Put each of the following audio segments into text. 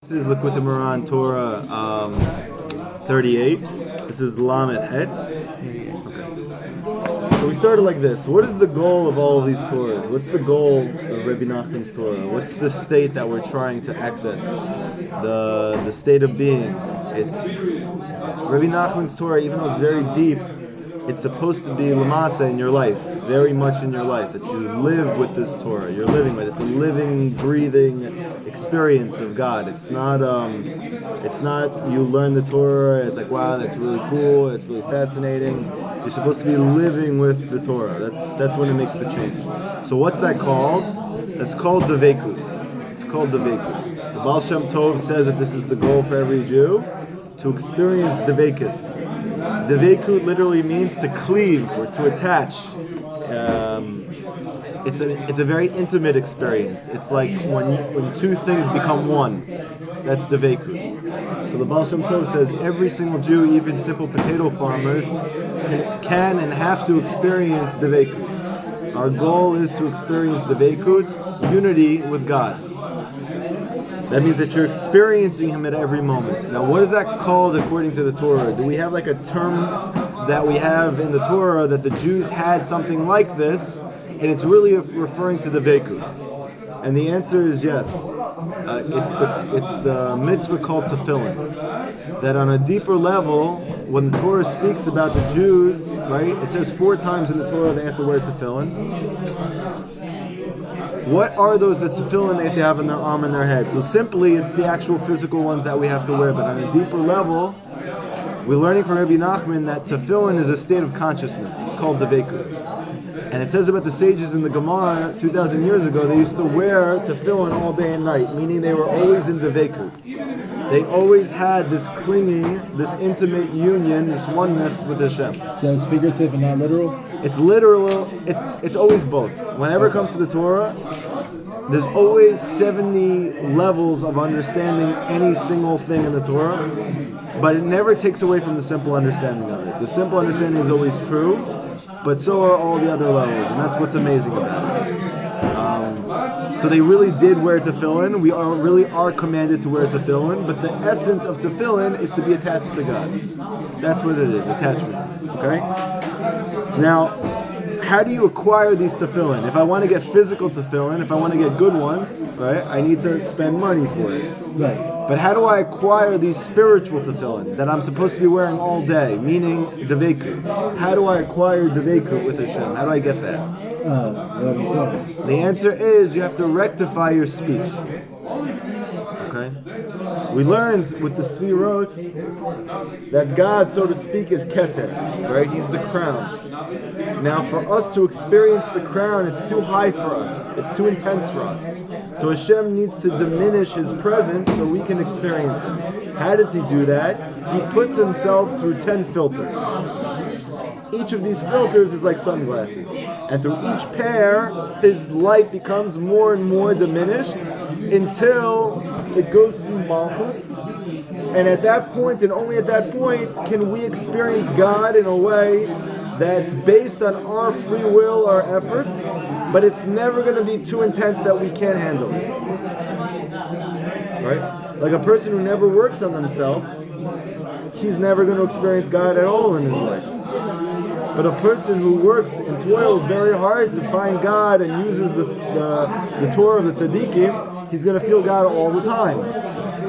This is Likutey Moharan Torah 38. This is Lamed Het. Okay. So we started like this. What is the goal of all of these Torahs? What's the goal of Rabbi Nachman's Torah? What's the state that we're trying to access? The state of being. It's Rabbi Nachman's Torah, even though it's very deep, it's supposed to be lamasa in your life, very much in your life, that you live with this Torah. You're living with it. It's a living, breathing experience of God. It's not you learn the Torah, it's like, wow, that's really cool, it's really fascinating. You're supposed to be living with the Torah. That's when it makes the change. So what's that called? That's called devekut. It's called devekut. The Baal Shem Tov says that this is the goal for every Jew, to experience devekus. Devekut literally means to cleave or to attach. It's a very intimate experience. It's like when two things become one. That's devekut. So the Baal Shem Tov says every single Jew, even simple potato farmers, can and have to experience devekut. Our goal is to experience devekut, unity with God. That means that you're experiencing Him at every moment. Now, what is that called according to the Torah? Do we have like a term that we have in the Torah that the Jews had something like this, and it's really referring to the devekut? And the answer is yes. It's the mitzvah called tefillin. That on a deeper level, when the Torah speaks about the Jews, right? It says 4 times in the Torah they have to wear tefillin. What are those that tefillin they have to have on their arm and their head? So simply, it's the actual physical ones that we have to wear. But on a deeper level, we're learning from Rabbi Nachman that tefillin is a state of consciousness. It's called devekut. And it says about the sages in the Gemara 2,000 years ago, they used to wear tefillin all day and night, meaning they were always in devekut. They always had this clinging, this intimate union, this oneness with Shem. So it's figurative and not literal? It's literal. It's always both. Whenever it comes to the Torah, there's always 70 levels of understanding any single thing in the Torah, but it never takes away from the simple understanding of it. The simple understanding is always true, but so are all the other levels, and that's what's amazing about it. So they really did wear tefillin. We really are commanded to wear tefillin, but the essence of tefillin is to be attached to God. That's what it is, attachment. Okay? Now, how do you acquire these tefillin? If I want to get physical tefillin, if I want to get good ones, right, I need to spend money for it. Right. But how do I acquire these spiritual tefillin that I'm supposed to be wearing all day, meaning devekut? How do I acquire devekut with Shem? How do I get that? The answer is you have to rectify your speech. Okay? We learned with the Sfirot that God, so to speak, is Keter, right? He's the crown. Now, for us to experience the crown, it's too high for us. It's too intense for us. So Hashem needs to diminish His presence so we can experience it. How does He do that? He puts Himself through 10 filters. Each of these filters is like sunglasses. And through each pair, His light becomes more and more diminished until it goes through Malchut. And at that point, and only at that point, can we experience God in a way that's based on our free will, our efforts, but it's never going to be too intense that we can't handle it. Right? Like a person who never works on themselves, he's never going to experience God at all in his life. But a person who works and toils very hard to find God and uses the Torah of the Tzaddikim, he's going to feel God all the time.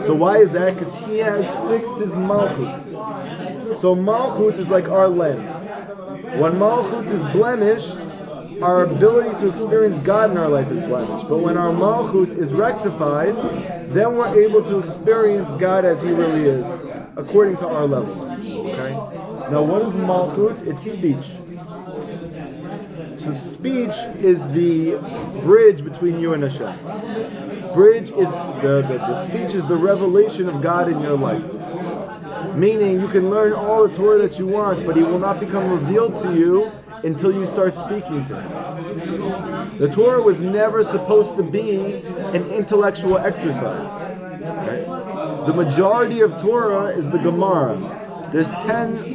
So why is that? Because he has fixed his Malchut. So Malchut is like our lens. When Malchut is blemished, our ability to experience God in our life is blemished. But when our Malchut is rectified, then we're able to experience God as He really is, according to our level. Okay? Now, what is Malchut? It's speech. So speech is the bridge between you and Hashem. Bridge is the speech is the revelation of God in your life. Meaning, you can learn all the Torah that you want, but He will not become revealed to you until you start speaking to Him. The Torah was never supposed to be an intellectual exercise. Right? The majority of Torah is the Gemara. There's 10,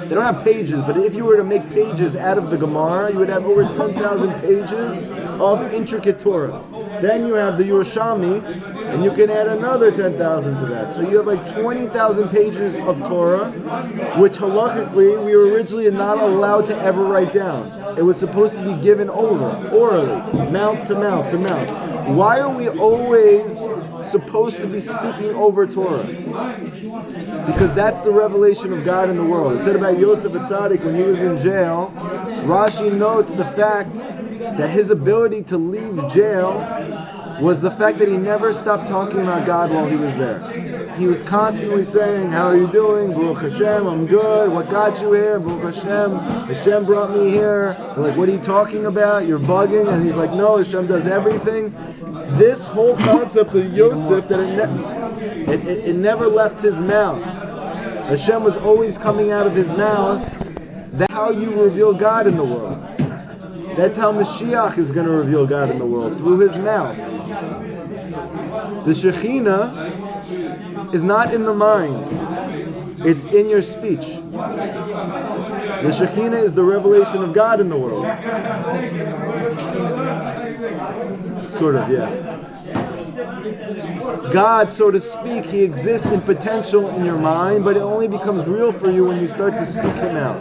they don't have pages, but if you were to make pages out of the Gemara, you would have over 10,000 pages of intricate Torah. Then you have the Yerushalmi, and you can add another 10,000 to that. So you have like 20,000 pages of Torah, which halakhically we were originally not allowed to ever write down. It was supposed to be given over, orally, mouth to mouth to mouth. Why are we always supposed to be speaking over Torah? Because that's the revelation of God in the world. It said about Yosef Atzadik when he was in jail, Rashi notes the fact that his ability to leave jail was the fact that he never stopped talking about God while he was there. He was constantly saying, how are you doing? Baruch Hashem, I'm good. What got you here? Baruch Hashem. Hashem brought me here. They're like, what are you talking about? You're bugging. And he's like, no, Hashem does everything. This whole concept of Yosef, that it never left his mouth. Hashem was always coming out of his mouth. That's how you reveal God in the world. That's how Mashiach is going to reveal God in the world, through his mouth. The Shekhinah is not in the mind. It's in your speech. The Shekhinah is the revelation of God in the world. Sort of, yes. God, so to speak, he exists in potential in your mind, but it only becomes real for you when you start to speak him out.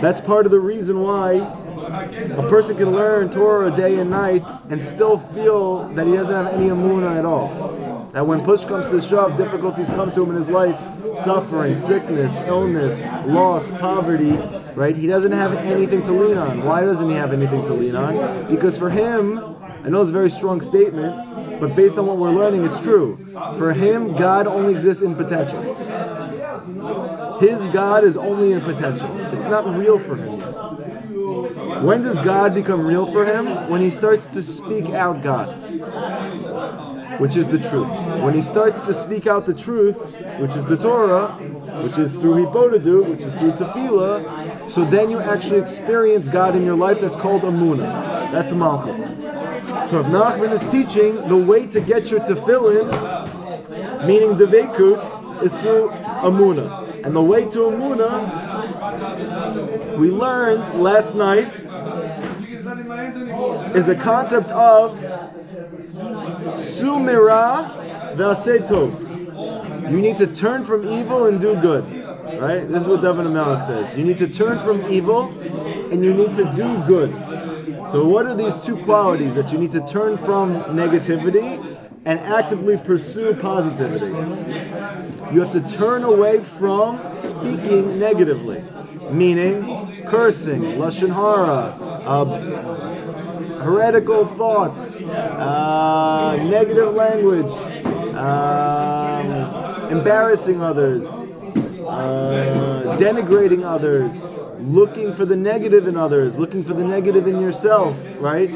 That's part of the reason why a person can learn Torah day and night and still feel that he doesn't have any emunah at all. That when push comes to shove, difficulties come to him in his life, suffering, sickness, illness, loss, poverty, right? He doesn't have anything to lean on. Why doesn't he have anything to lean on? Because for him, I know it's a very strong statement, but based on what we're learning, it's true. For him, God only exists in potential. His God is only in potential. It's not real for him yet. When does God become real for him? When he starts to speak out God, which is the truth. When he starts to speak out the truth, which is the Torah, which is through Hipodadu, which is through Tefillah, so then you actually experience God in your life. That's called Amunah. That's Malchut. So if Nachman is teaching, the way to get your Tefillin, meaning Devekut, is through Amunah. And the way to Amunah, we learned last night, is the concept of Sumira V'aseh Tov. You need to turn from evil and do good. Right? This is what David Melech says. You need to turn from evil and you need to do good. So what are these two qualities? That you need to turn from negativity and actively pursue positivity. You have to turn away from speaking negatively, meaning cursing, lashon hara, heretical thoughts, negative language, embarrassing others, denigrating others, looking for the negative in others, looking for the negative in yourself, right?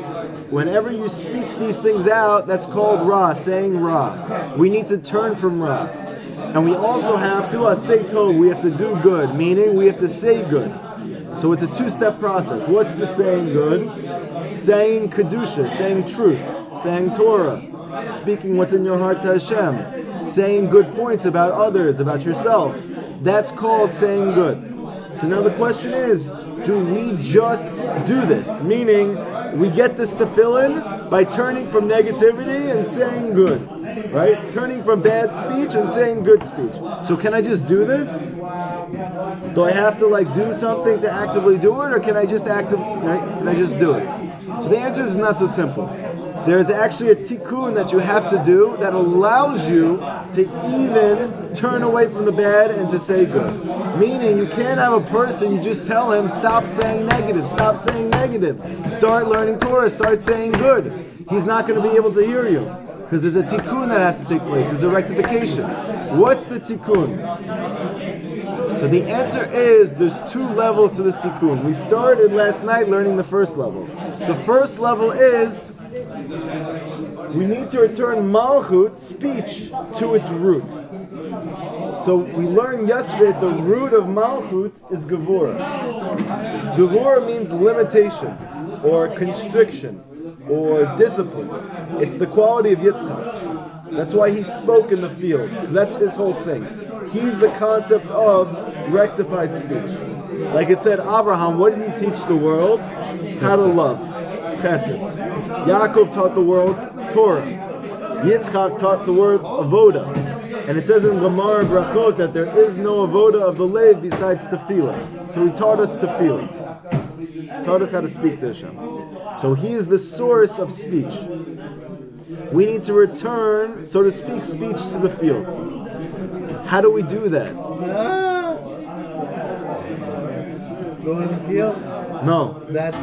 Whenever you speak these things out, that's called Ra, saying Ra. We need to turn from Ra. And we also have to say Tov, we have to do good, meaning we have to say good. So it's a two-step process. What's the saying good? Saying Kedusha, saying truth, saying Torah, speaking what's in your heart to Hashem, saying good points about others, about yourself. That's called saying good. So now the question is, do we just do this? Meaning, we get this tefillin by turning from negativity and saying good, right? Turning from bad speech and saying good speech. So can I just do this? Do I have to do something to actively do it, or can I just right? Can I just do it? So the answer is not so simple. There's actually a tikkun that you have to do that allows you to even turn away from the bad and to say good. Meaning you can't have a person, you just tell him, stop saying negative, start learning Torah, start saying good. He's not going to be able to hear you. Because there's a tikkun that has to take place, there's a rectification. What's the tikkun? So the answer is, there's two levels to this tikkun. We started last night learning the first level. The first level is, we need to return malchut, speech, to its root. So we learned yesterday that the root of malchut is gevura. Gevura means limitation, or constriction, or discipline. It's the quality of Yitzchak. That's why he spoke in the field. That's his whole thing. He's the concept of rectified speech. Like it said, Abraham, what did he teach the world? How to love. chesed. Yaakov taught the world Torah. Yitzchak taught the word avoda. And it says in Gemara Brachot that there is no avoda of the Lev besides tefillah. So he taught us tefillah. Taught us how to speak to Hashem. So he is the source of speech. We need to return, so to speak, speech to the field. How do we do that? Go to the field? No. That's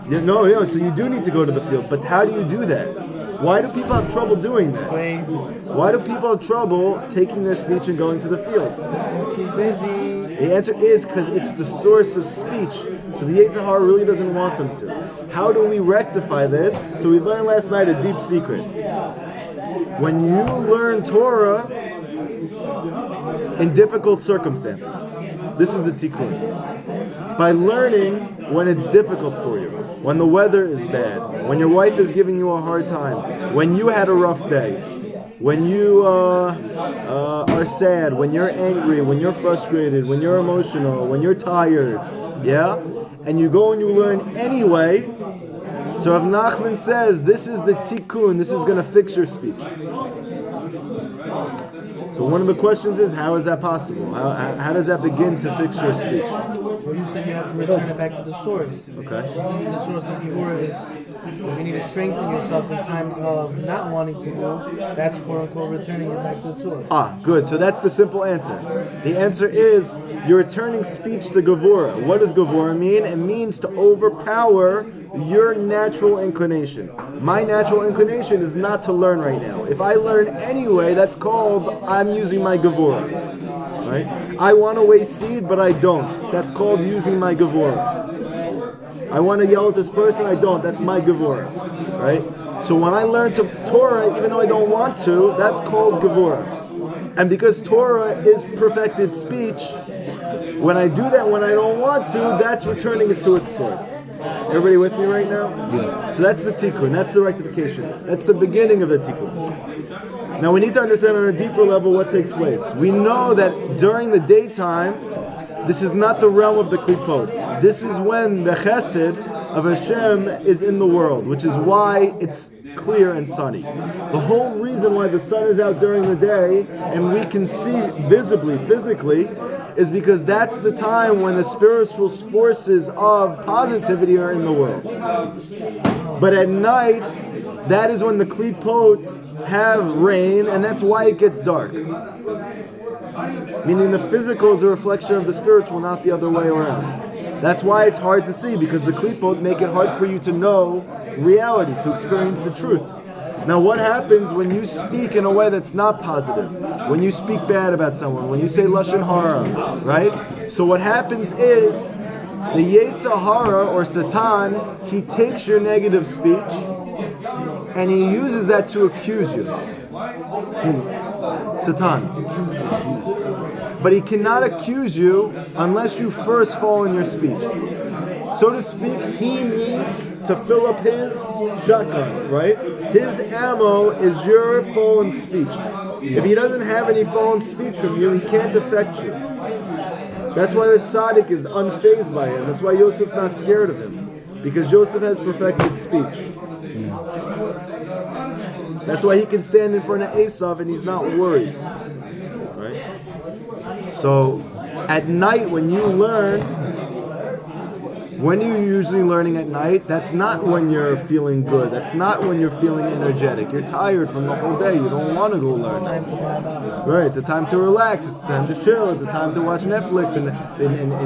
No, so you do need to go to the field. But how do you do that? Why do people have trouble doing that? crazy. Why do people have trouble taking their speech and going to the field? They're too busy. The answer is because it's the source of speech. So the Yetzer Hara really doesn't want them to. How do we rectify this? So we learned last night a deep secret. When you learn Torah in difficult circumstances, this is the tikkun. By learning when it's difficult for you, when the weather is bad, when your wife is giving you a hard time, when you had a rough day, when you are sad, when you're angry, when you're frustrated, when you're emotional, when you're tired, yeah? And you go and you learn anyway. So Rav Nachman says this is the tikkun, this is going to fix your speech. So one of the questions is, how is that possible? How does that begin to fix your speech? Well, you said you have to return it back to the source. Okay. Since the source of Gevurah is you need to strengthen yourself in times of not wanting to do, that's quote unquote returning it back to its source. Good. So that's the simple answer. The answer is you're returning speech to Gevurah. What does Gevurah mean? It means to overpower your natural inclination. My natural inclination is not to learn right now. If I learn anyway, that's called I'm using my Gevurah. Right? I want to weigh seed, but I don't. That's called using my Gevurah. I want to yell at this person, I don't. That's my Gevurah. Right? So when I learn Torah, even though I don't want to, that's called Gevurah. And because Torah is perfected speech, when I do that when I don't want to, that's returning it to its source. Everybody with me right now? Yes. So that's the tikkun, that's the rectification. That's the beginning of the tikkun. Now we need to understand on a deeper level what takes place. We know that during the daytime, this is not the realm of the klipot. This is when the chesed of Shem is in the world, which is why it's clear and sunny. The whole reason why the sun is out during the day and we can see visibly, physically, is because that's the time when the spiritual forces of positivity are in the world. But at night, that is when the klipot have rain, and that's why it gets dark. Meaning the physical is a reflection of the spiritual, not the other way around. That's why it's hard to see, because the klipot make it hard for you to know reality, to experience the truth. Now what happens when you speak in a way that's not positive? When you speak bad about someone, when you say lashon hara, right? So what happens is, the Yetzer Hara, or Satan, he takes your negative speech and he uses that to accuse you. Satan. But he cannot accuse you unless you first fall in your speech. So to speak, he needs to fill up his shotgun, right? His ammo is your fallen speech. If he doesn't have any fallen speech from you, he can't affect you. That's why the tzaddik is unfazed by him. That's why Yosef's not scared of him. Because Joseph has perfected speech. That's why he can stand in front of Esav and he's not worried. Right? So, at night when you learn, when are you usually learning at night? That's not when you're feeling good. That's not when you're feeling energetic. You're tired from the whole day. You don't want to go learn. Time to vibe out. Right, it's a time to relax. It's a time to chill. It's a time to watch Netflix and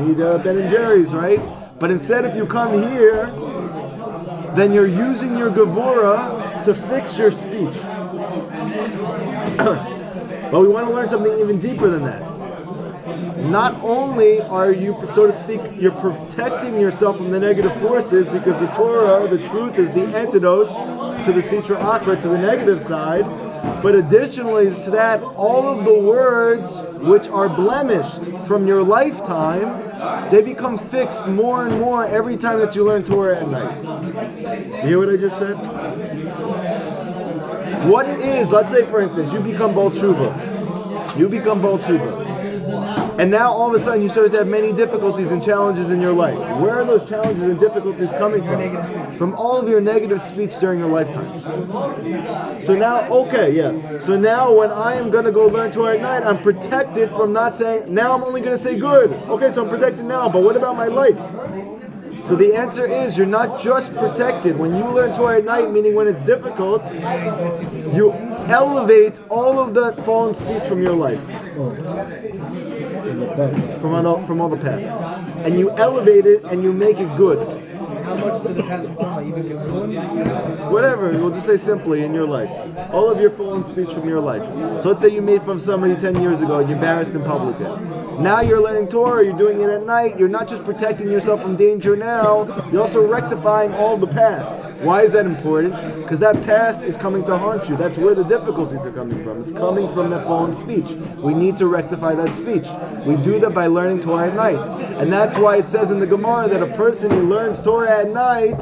eat Ben and Jerry's, right? But instead, if you come here, then you're using your Gevurah to fix your speech. But we want to learn something even deeper than that. Not only are you, so to speak, you're protecting yourself from the negative forces, because the Torah, the truth, is the antidote to the Sitra Achra, to the negative side. But additionally to that, all of the words which are blemished from your lifetime, they become fixed more and more every time that you learn Torah at night. You hear what I just said? What is, let's say for instance, you become Baal Tshuva. You become Baal Tshuva. And now all of a sudden you started to have many difficulties and challenges in your life. Where are those challenges and difficulties coming from? From all of your negative speech during your lifetime. So now, okay, yes. So now when I am going to go learn Torah at night, I'm protected from not saying, now I'm only going to say good. Okay, so I'm protected now, but what about my life? So the answer is, you're not just protected. When you learn Torah at night, meaning when it's difficult, you elevate all of that fallen speech from your life. From all the past. And you elevate it and you make it good. How much did the past become? Even your good? Whatever, we'll just say simply in your life. All of your fallen speech from your life. So let's say you made fun of somebody 10 years ago and you embarrassed in public. Now you're learning Torah, you're doing it at night, you're not just protecting yourself from danger now, you're also rectifying all the past. Why is that important? Because that past is coming to haunt you. That's where the difficulties are coming from. It's coming from that fallen speech. We need to rectify that speech. We do that by learning Torah at night. And that's why it says in the Gemara that a person who learns Torah at night,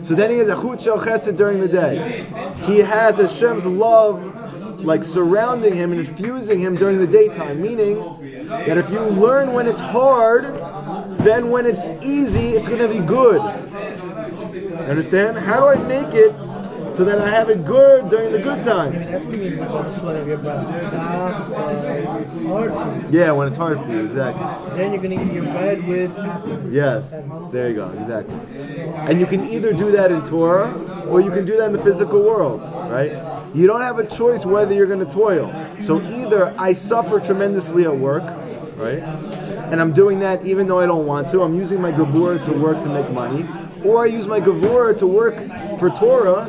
so then he has a chut shel chesed during the day. He has Hashem's love like surrounding him and infusing him during the daytime, meaning that if you learn when it's hard, then when it's easy, it's going to be good. You understand? How do I make it so that I have it good during the good times? That's what you mean by the sweat of your breath. It's hard for you. Yeah, when it's hard for you, exactly. Then you're going to eat your bread with happiness. Yes, there you go, exactly. And you can either do that in Torah, or you can do that in the physical world, right? You don't have a choice whether you're going to toil. So either I suffer tremendously at work, right? And I'm doing that even though I don't want to. I'm using my gevurah to work to make money. Or I use my gevurah to work for Torah,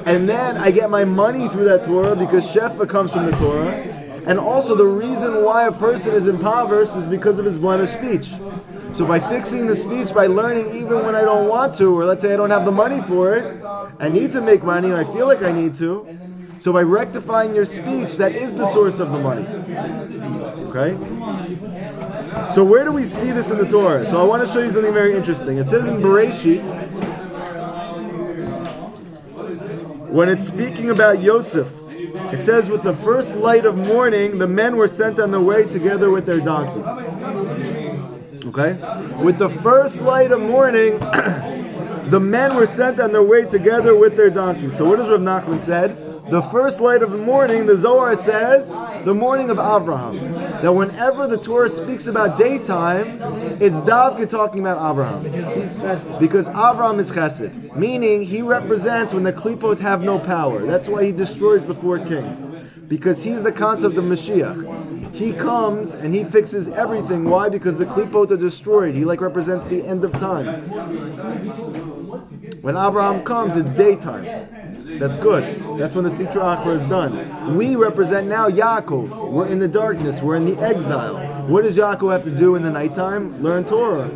and then I get my money through that Torah because Shefa comes from the Torah. And also the reason why a person is impoverished is because of his blemished speech. So by fixing the speech, by learning even when I don't want to, or let's say I don't have the money for it, I need to make money, or I feel like I need to. So by rectifying your speech, that is the source of the money. Okay? So where do we see this in the Torah? So I want to show you something very interesting. It says in Bereshit, when it's speaking about Yosef, it says, with the first light of morning, the men were sent on their way together with their donkeys. Okay? With the first light of morning, the men were sent on their way together with their donkeys. So what does Rav Nachman said? The first light of the morning, the Zohar says, the morning of Abraham. That whenever the Torah speaks about daytime, it's Davka talking about Abraham. Because Abraham is chesed. Meaning, he represents when the Klipot have no power. That's why he destroys the four kings. Because he's the concept of Mashiach. He comes and he fixes everything. Why? Because the Klipot are destroyed. He represents the end of time. When Abraham comes, it's daytime. That's good. That's when the Sitra Achra is done. We represent now Yaakov. We're in the darkness. We're in the exile. What does Yaakov have to do in the nighttime? Learn Torah.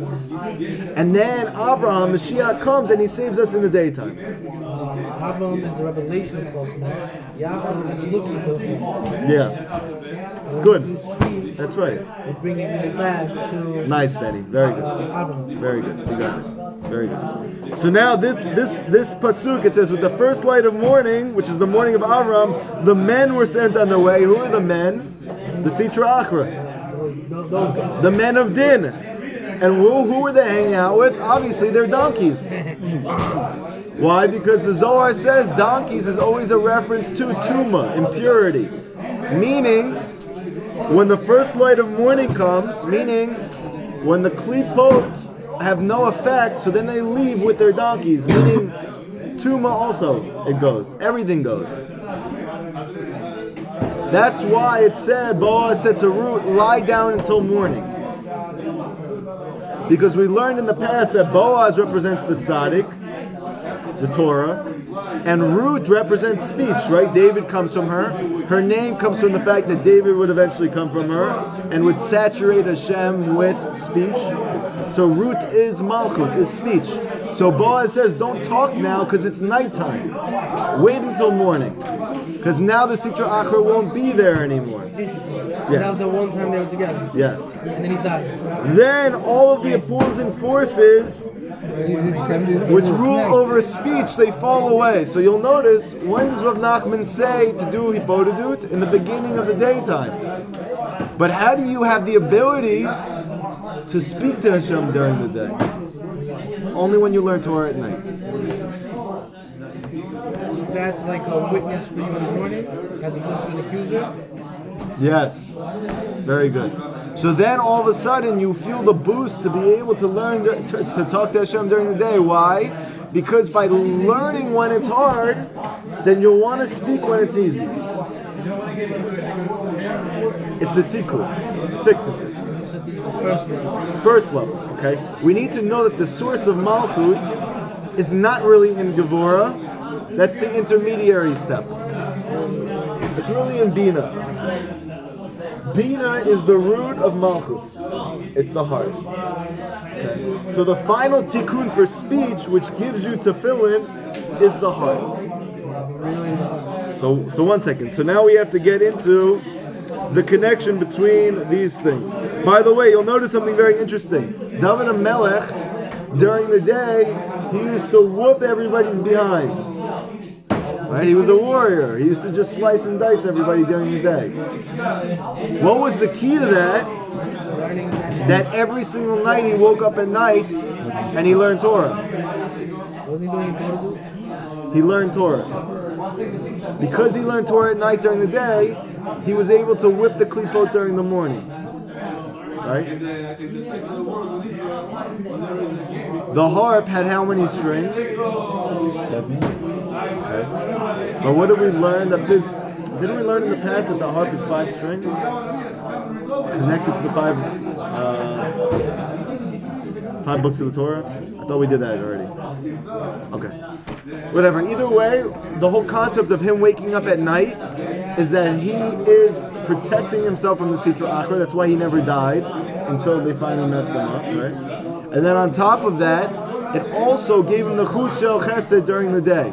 And then Abraham, Mashiach, comes and he saves us in the daytime. Abraham is the revelation of Chokhmah. Yaakov is looking for Chokhmah. Yeah. Good. That's right. We're bringing it back to... Nice, Benny. Very good. Abraham. Very good. You got it. Very good. So now this pasuk, it says, with the first light of morning, which is the morning of Avram, the men were sent on their way. Who are the men? The Sitra Achra. The men of Din. And who were they hanging out with? Obviously, they're donkeys. Why? Because the Zohar says donkeys is always a reference to Tuma, impurity. Meaning, when the first light of morning comes, meaning when the Klipot have no effect, so then they leave with their donkeys, meaning Tuma also, it goes. Everything goes. That's why it said, Boaz said to Ruth, lie down until morning. Because we learned in the past that Boaz represents the tzaddik, the Torah, and Ruth represents speech, right? David comes from her. Her name comes from the fact that David would eventually come from her and would saturate Shem with speech. So Ruth is Malchut, is speech. So Boaz says, don't talk now because it's nighttime. Wait until morning. Because now the Sitra Achra won't be there anymore. Interesting. Yes. That was the one time they were together. Yes. And then he died. Then all of the opposing forces which rule over speech, they fall away. So you'll notice, when does Rav Nachman say to do Hipodadut? In the beginning of the daytime. But how do you have the ability to speak to Hashem during the day? Only when you learn Torah at night. So that's like a witness for you in the morning, as opposed to an accuser? Yes. Very good. So then all of a sudden you feel the boost to be able to learn to talk to Hashem during the day. Why? Because by learning when it's hard, then you'll want to speak when it's easy. It's the tikkun. It fixes it. You said this is the first level. First level, okay? We need to know that the source of Malchut is not really in Gevurah. That's the intermediary step. It's really in Bina. Bina is the root of Malchut. It's the heart. Okay? So the final tikkun for speech, which gives you tefillin, is the heart. So 1 second. So now we have to get into the connection between these things. By the way, you'll notice something very interesting. David HaMelech, during the day, he used to whoop everybody's behind. Right? He was a warrior. He used to just slice and dice everybody during the day. What was the key to that? That every single night he woke up at night and he learned Torah. Wasn't he doing Torah? He learned Torah. Because he learned Torah at night during the day, he was able to whip the klipot during the morning. Right? The harp had how many strings? 7. Okay. But what did we learn that this? Didn't we learn in the past that the harp is 5 strings? Connected to the 5 books of the Torah? I thought we did that already. Okay. Whatever. Either way, the whole concept of him waking up at night is that he is protecting himself from the Sitra Achra. That's why he never died until they finally messed him up, right? And then on top of that, it also gave him the Chut Shel Chesed during the day.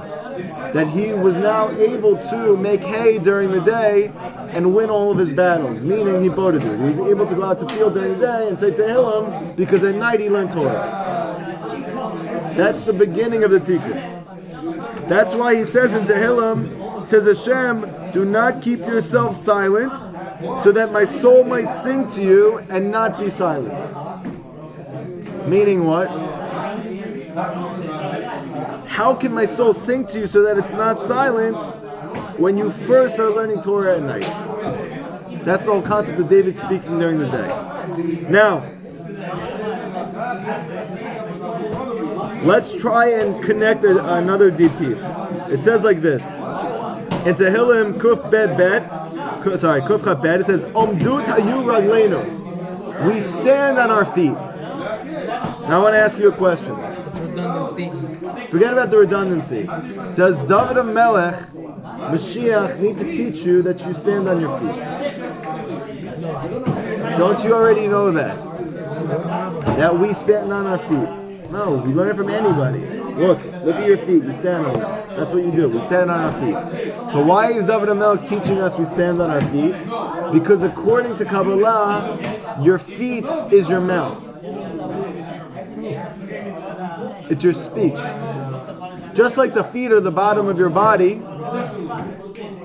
That he was now able to make hay during the day and win all of his battles, meaning he boded it. He was able to go out to field during the day and say Tehillim because at night he learned Torah. That's the beginning of the tikkun. That's why he says in Tehillim, he says, Hashem, do not keep yourself silent so that my soul might sing to you and not be silent. Meaning what? How can my soul sing to you so that it's not silent when you first are learning Torah at night? That's the whole concept of David speaking during the day. Now, let's try and connect another deep piece. It says like this. In Tehillim Kuf Chat Bet, it says, Omdut hayu ragleinu. We stand on our feet. Now I want to ask you a question. Forget about the redundancy. Does David HaMelech, Mashiach, need to teach you that you stand on your feet? Don't you already know that? That we stand on our feet. No, we learn it from anybody. Look at your feet. You stand on them. That's what you do. We stand on our feet. So why is David HaMelech teaching us we stand on our feet? Because according to Kabbalah, your feet is your mouth. It's your speech. Just like the feet are the bottom of your body,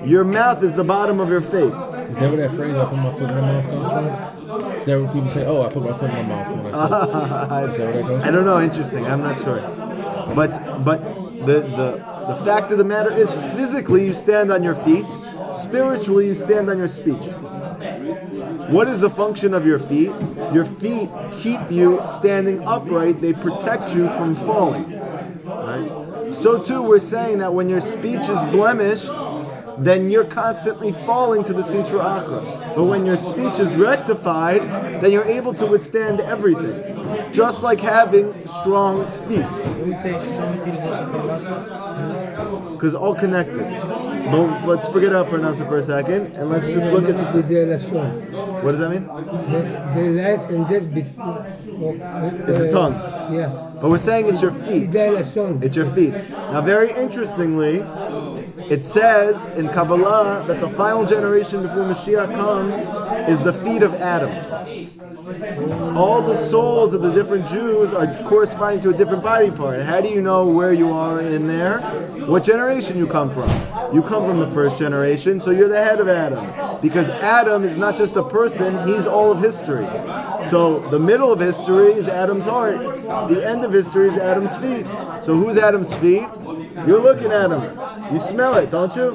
your mouth is the bottom of your face. Is that where that phrase, I put my foot in my mouth, comes from? Is that where people say, oh, I put my foot in my mouth when I say? Is that where that goes from? I don't know, interesting, I'm not sure. But the fact of the matter is, physically you stand on your feet, spiritually you stand on your speech. What is the function of your feet? Your feet keep you standing upright. They protect you from falling. Right? So too, we're saying that when your speech is blemished, then you're constantly falling to the Sitra Achra. But when your speech is rectified, then you're able to withstand everything. Just like having strong feet. When we say strong feet, is also parnasa? Because all connected. But let's forget about parnasa for a second, and let's just look at... What does that mean? The life and death It's the tongue. Yeah. But we're saying it's your feet. It's your feet. Now, very interestingly, it says in Kabbalah that the final generation before Mashiach comes is the feet of Adam. All the souls of the different Jews are corresponding to a different body part. How do you know where you are in there? What generation you come from? You come from the first generation, so you're the head of Adam. Because Adam is not just a person, he's all of history. So the middle of history is Adam's heart. The end of history is Adam's feet. So who's Adam's feet? You're looking at him. You smell it, don't you?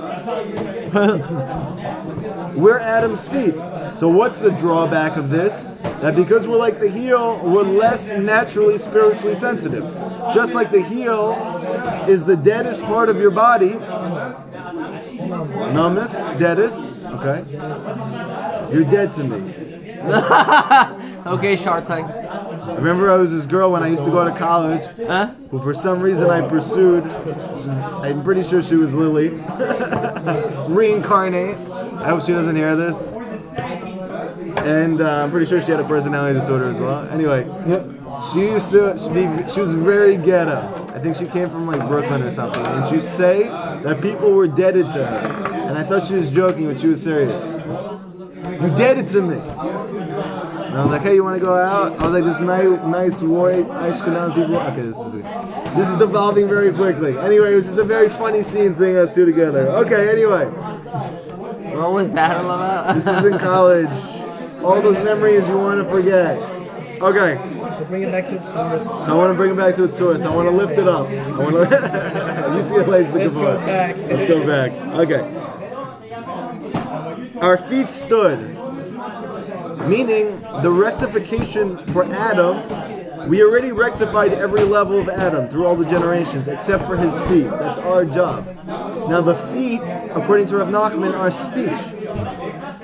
We're Adam's feet. So what's the drawback of this? That because we're like the heel, we're less naturally spiritually sensitive. Just like the heel is the deadest part of your body. Numbest, deadest. Okay. You're dead to me. Okay, Shark Tank. I remember I was this girl when I used to go to college, who for some reason I pursued. I'm pretty sure she was Lily. Reincarnate. I hope she doesn't hear this. And I'm pretty sure she had a personality disorder as well. Anyway, she was very ghetto. I think she came from like Brooklyn or something. And she say that people were deaded to her. And I thought she was joking, but she was serious. You deaded to me. And I was like, hey, you want to go out? I was like, this nice white Ashkenazi boy. Okay, this is devolving very quickly. Anyway, it was just a very funny scene seeing us two together. Okay, anyway. What was that all about? This is in college. All those memories you want to forget. Okay. So bring it back to its source. So I want to bring it back to its source. I want to lift it up. I want to. UCLA's the Let's go back. Let's go back. Okay. Our feet stood, meaning the rectification for Adam. We already rectified every level of Adam through all the generations, except for his feet. That's our job. Now the feet, according to Rav Nachman, are speech.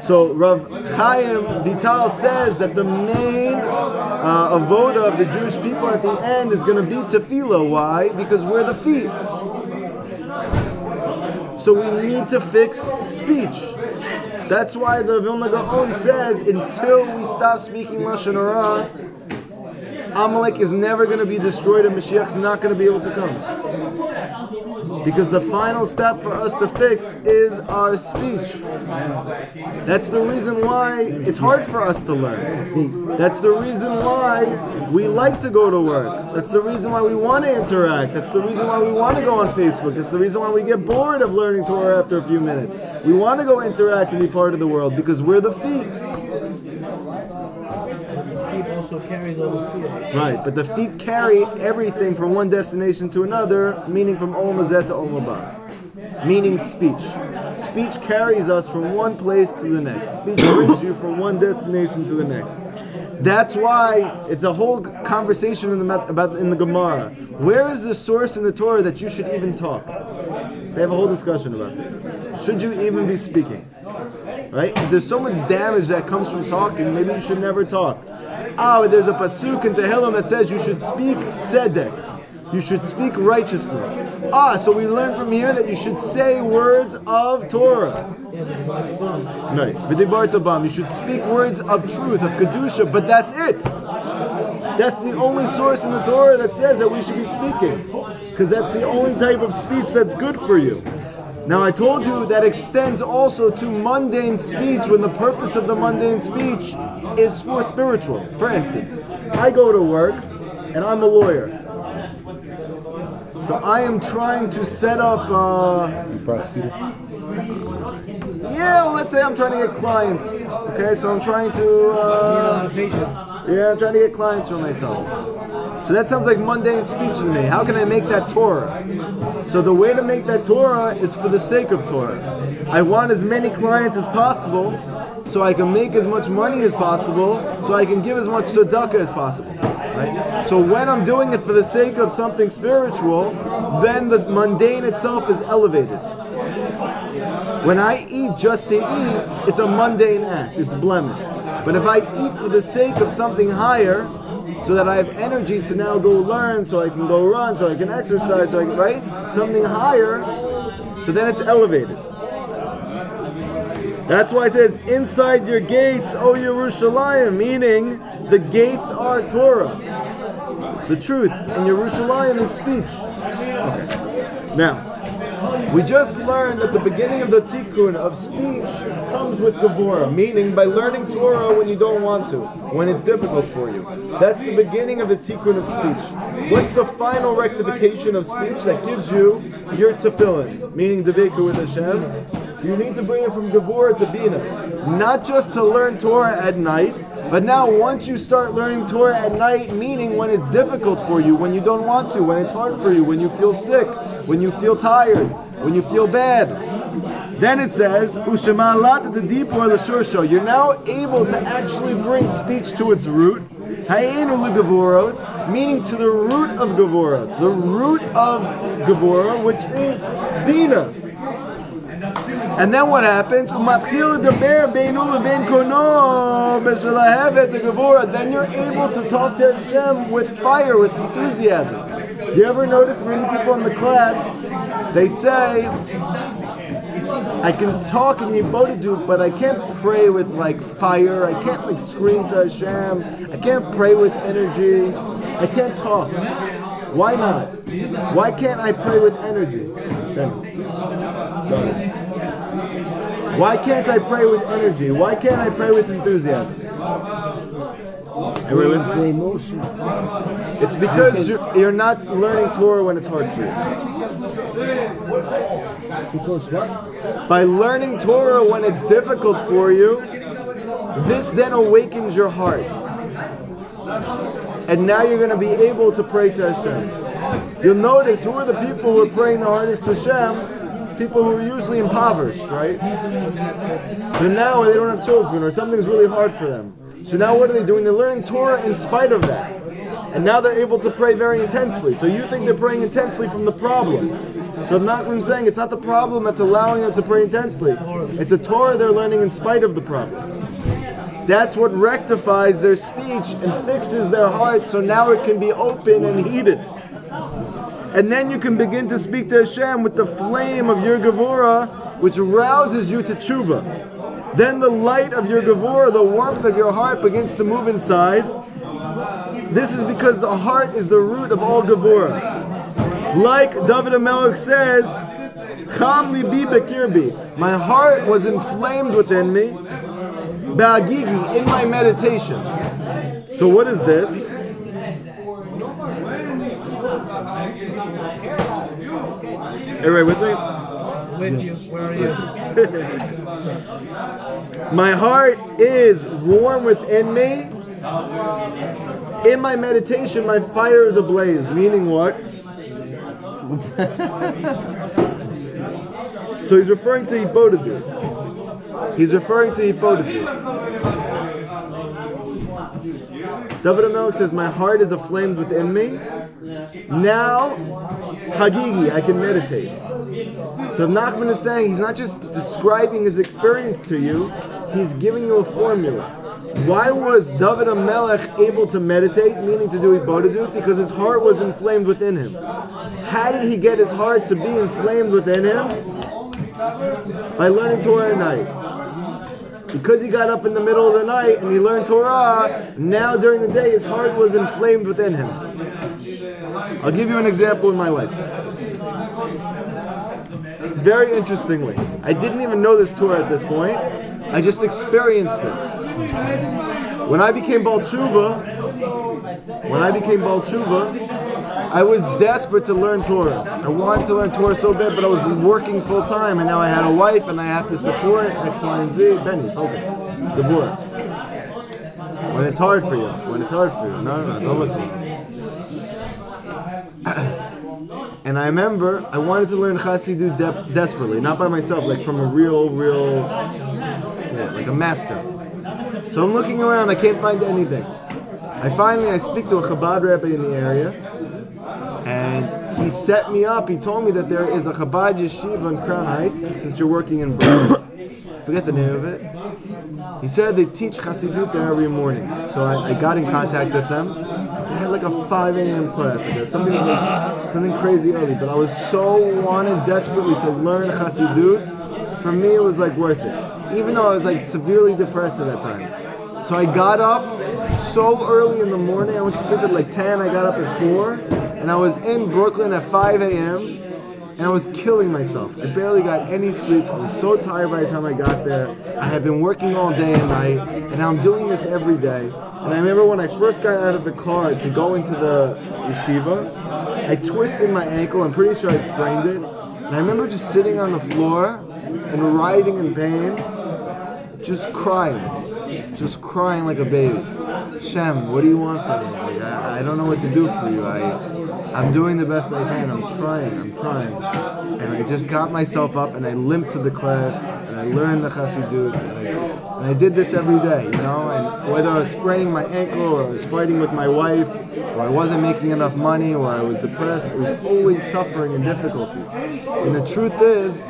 So Rav Chaim Vital says that the main avoda of the Jewish people at the end is going to be tefillah. Why? Because we're the feet. So we need to fix speech. That's why the Vilna Gaon says until we stop speaking Lashon Hara, Amalek is never going to be destroyed and Mashiach's not going to be able to come. Because the final step for us to fix is our speech. That's the reason why it's hard for us to learn. That's the reason why we like to go to work. That's the reason why we want to interact. That's the reason why we want to go on Facebook. That's the reason why we get bored of learning Torah after a few minutes. We want to go interact and be part of the world because we're the feet. Also carries all the spheres. Right, but the feet carry everything from one destination to another, meaning from Olam Hazeh to Olam Haba. Meaning speech. Speech carries us from one place to the next. Speech brings you from one destination to the next. That's why it's a whole conversation in the Gemara. Where is the source in the Torah that you should even talk? They have a whole discussion about this. Should you even be speaking? Right? If there's so much damage that comes from talking, maybe you should never talk. There's a pasuk in Tehillim that says you should speak tzedek. You should speak righteousness. So we learn from here that you should say words of Torah. Right. V'dibar tabam. You should speak words of truth, of kedusha, but that's it. That's the only source in the Torah that says that we should be speaking. Because that's the only type of speech that's good for you. Now I told you that extends also to mundane speech when the purpose of the mundane speech is for spiritual. For instance, I go to work and I'm a lawyer. So I am trying to set up prosecutor. Yeah, well, let's say I'm trying to get clients. Okay, so I'm trying to I'm trying to get clients for myself. So that sounds like mundane speech to me. How can I make that Torah? So the way to make that Torah is for the sake of Torah. I want as many clients as possible so I can make as much money as possible so I can give as much tzedakah as possible. Right? So when I'm doing it for the sake of something spiritual, then the mundane itself is elevated. When I eat just to eat, it's a mundane act, it's blemish. But if I eat for the sake of something higher, so that I have energy to now go learn, so I can go run, so I can exercise, so I can, right? Something higher, so then it's elevated. That's why it says, inside your gates, O Yerushalayim, meaning the gates are Torah. The truth, and Yerushalayim is speech. Okay. Now, We just learned that the beginning of the tikkun of speech comes with Gevurah, meaning by learning Torah when you don't want to, when it's difficult for you. That's the beginning of the tikkun of speech. What's the final rectification of speech that gives you your tefillin, meaning Deveku with Hashem? You need to bring it from Gevurah to Bina. Not just to learn Torah at night, but now once you start learning Torah at night, meaning when it's difficult for you, when you don't want to, when it's hard for you, when you feel sick, when you feel tired, when you feel bad. Then it says, Ushemalat the deep or the shorsho. You're now able to actually bring speech to its root. Hayenu leGevurot, meaning to the root of Gevurah. The root of Gevurah, which is Bina. And then what happens? Then you're able to talk to Shem with fire, with enthusiasm. You ever notice many people in the class, they say, I can talk in Yibodiduk, but I can't pray with like fire, I can't like scream to Hashem, I can't pray with energy, I can't talk. Why not? Why can't I pray with energy? Why can't I pray with energy? Why can't I pray with enthusiasm? Where's the emotion? It's because you're not learning Torah when it's hard for you. Because what? By learning Torah when it's difficult for you, this then awakens your heart. And now you're going to be able to pray to Hashem. You'll notice who are the people who are praying the hardest to Hashem. It's people who are usually impoverished, right? So now they don't have children or something's really hard for them. So now what are they doing? They're learning Torah in spite of that. And now they're able to pray very intensely. So you think they're praying intensely from the problem. So I'm not saying it's not the problem that's allowing them to pray intensely. It's the Torah they're learning in spite of the problem. That's what rectifies their speech and fixes their heart so now it can be open and heated. And then you can begin to speak to Hashem with the flame of your Gevurah, which rouses you to tshuva. Then the light of your Gevurah, the warmth of your heart begins to move inside. This is because the heart is the root of all Gevurah. Like David HaMelech says, Cham libi bekirbi. My heart was inflamed within me, ba'agigi, in my meditation. So what is this? Everybody with me? With you. Where are you? My heart is warm within me. In my meditation, my fire is ablaze. Meaning what? So he's referring to Hippodadu. David HaMelech says, my heart is aflamed within me. Now, Hagigi, I can meditate. So Nachman is saying, he's not just describing his experience to you, he's giving you a formula. Why was David HaMelech able to meditate, meaning to do Hippodadu? Because his heart was inflamed within him. How did he get his heart to be inflamed within him? By learning Torah at night. Because he got up in the middle of the night and he learned Torah, now during the day his heart was inflamed within him. I'll give you an example in my life. Very interestingly, I didn't even know this Torah at this point. I just experienced this. When I became Baal Tshuva, I was desperate to learn Torah. I wanted to learn Torah so bad, but I was working full time, and now I had a wife, and I have to support X, Y, and Z. Benny, focus. Deborah. When it's hard for you. No, don't look at me. And I remember I wanted to learn Chassidut desperately, not by myself, like from a real, like a master. So I'm looking around, I can't find anything. I speak to a Chabad rabbi in the area, and he set me up. He told me that there is a Chabad yeshiva in Crown Heights, since you're working in Brooklyn. Forget the name of it. He said they teach Chassidut there every morning. So I got in contact with them. They had like a 5 a.m. class, I guess. Something crazy early. But I was so wanted desperately to learn Chassidut. For me, it was like worth it. Even though I was like severely depressed at that time. So I got up so early in the morning. I went to sleep at like 10. I got up at 4. And I was in Brooklyn at 5 a.m. and I was killing myself. I barely got any sleep. I was so tired by the time I got there. I had been working all day and night, and now I'm doing this every day. And I remember when I first got out of the car to go into the yeshiva, I twisted my ankle. I'm pretty sure I sprained it. And I remember just sitting on the floor and writhing in pain, just crying like a baby. Shem, what do you want from me? Like, I don't know what to do for you. I'm doing the best I can. I'm trying. And I just got myself up and I limped to the class and I learned the Chassidut and I did this every day, and whether I was spraining my ankle or I was fighting with my wife or I wasn't making enough money or I was depressed, it was always suffering and difficulties. And the truth is,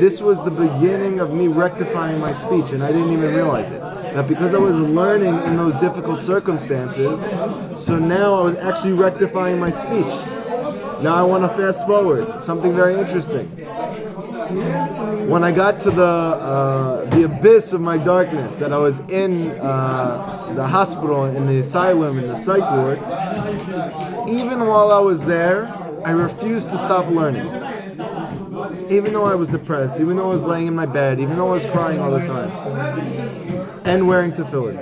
this was the beginning of me rectifying my speech, and I didn't even realize it. That because I was learning in those difficult circumstances, so now I was actually rectifying my speech. Now I want to fast forward, something very interesting. When I got to the abyss of my darkness, that I was in the hospital, in the asylum, in the psych ward, even while I was there, I refused to stop learning. Even though I was depressed, even though I was laying in my bed, even though I was crying all the time, and wearing tefillin.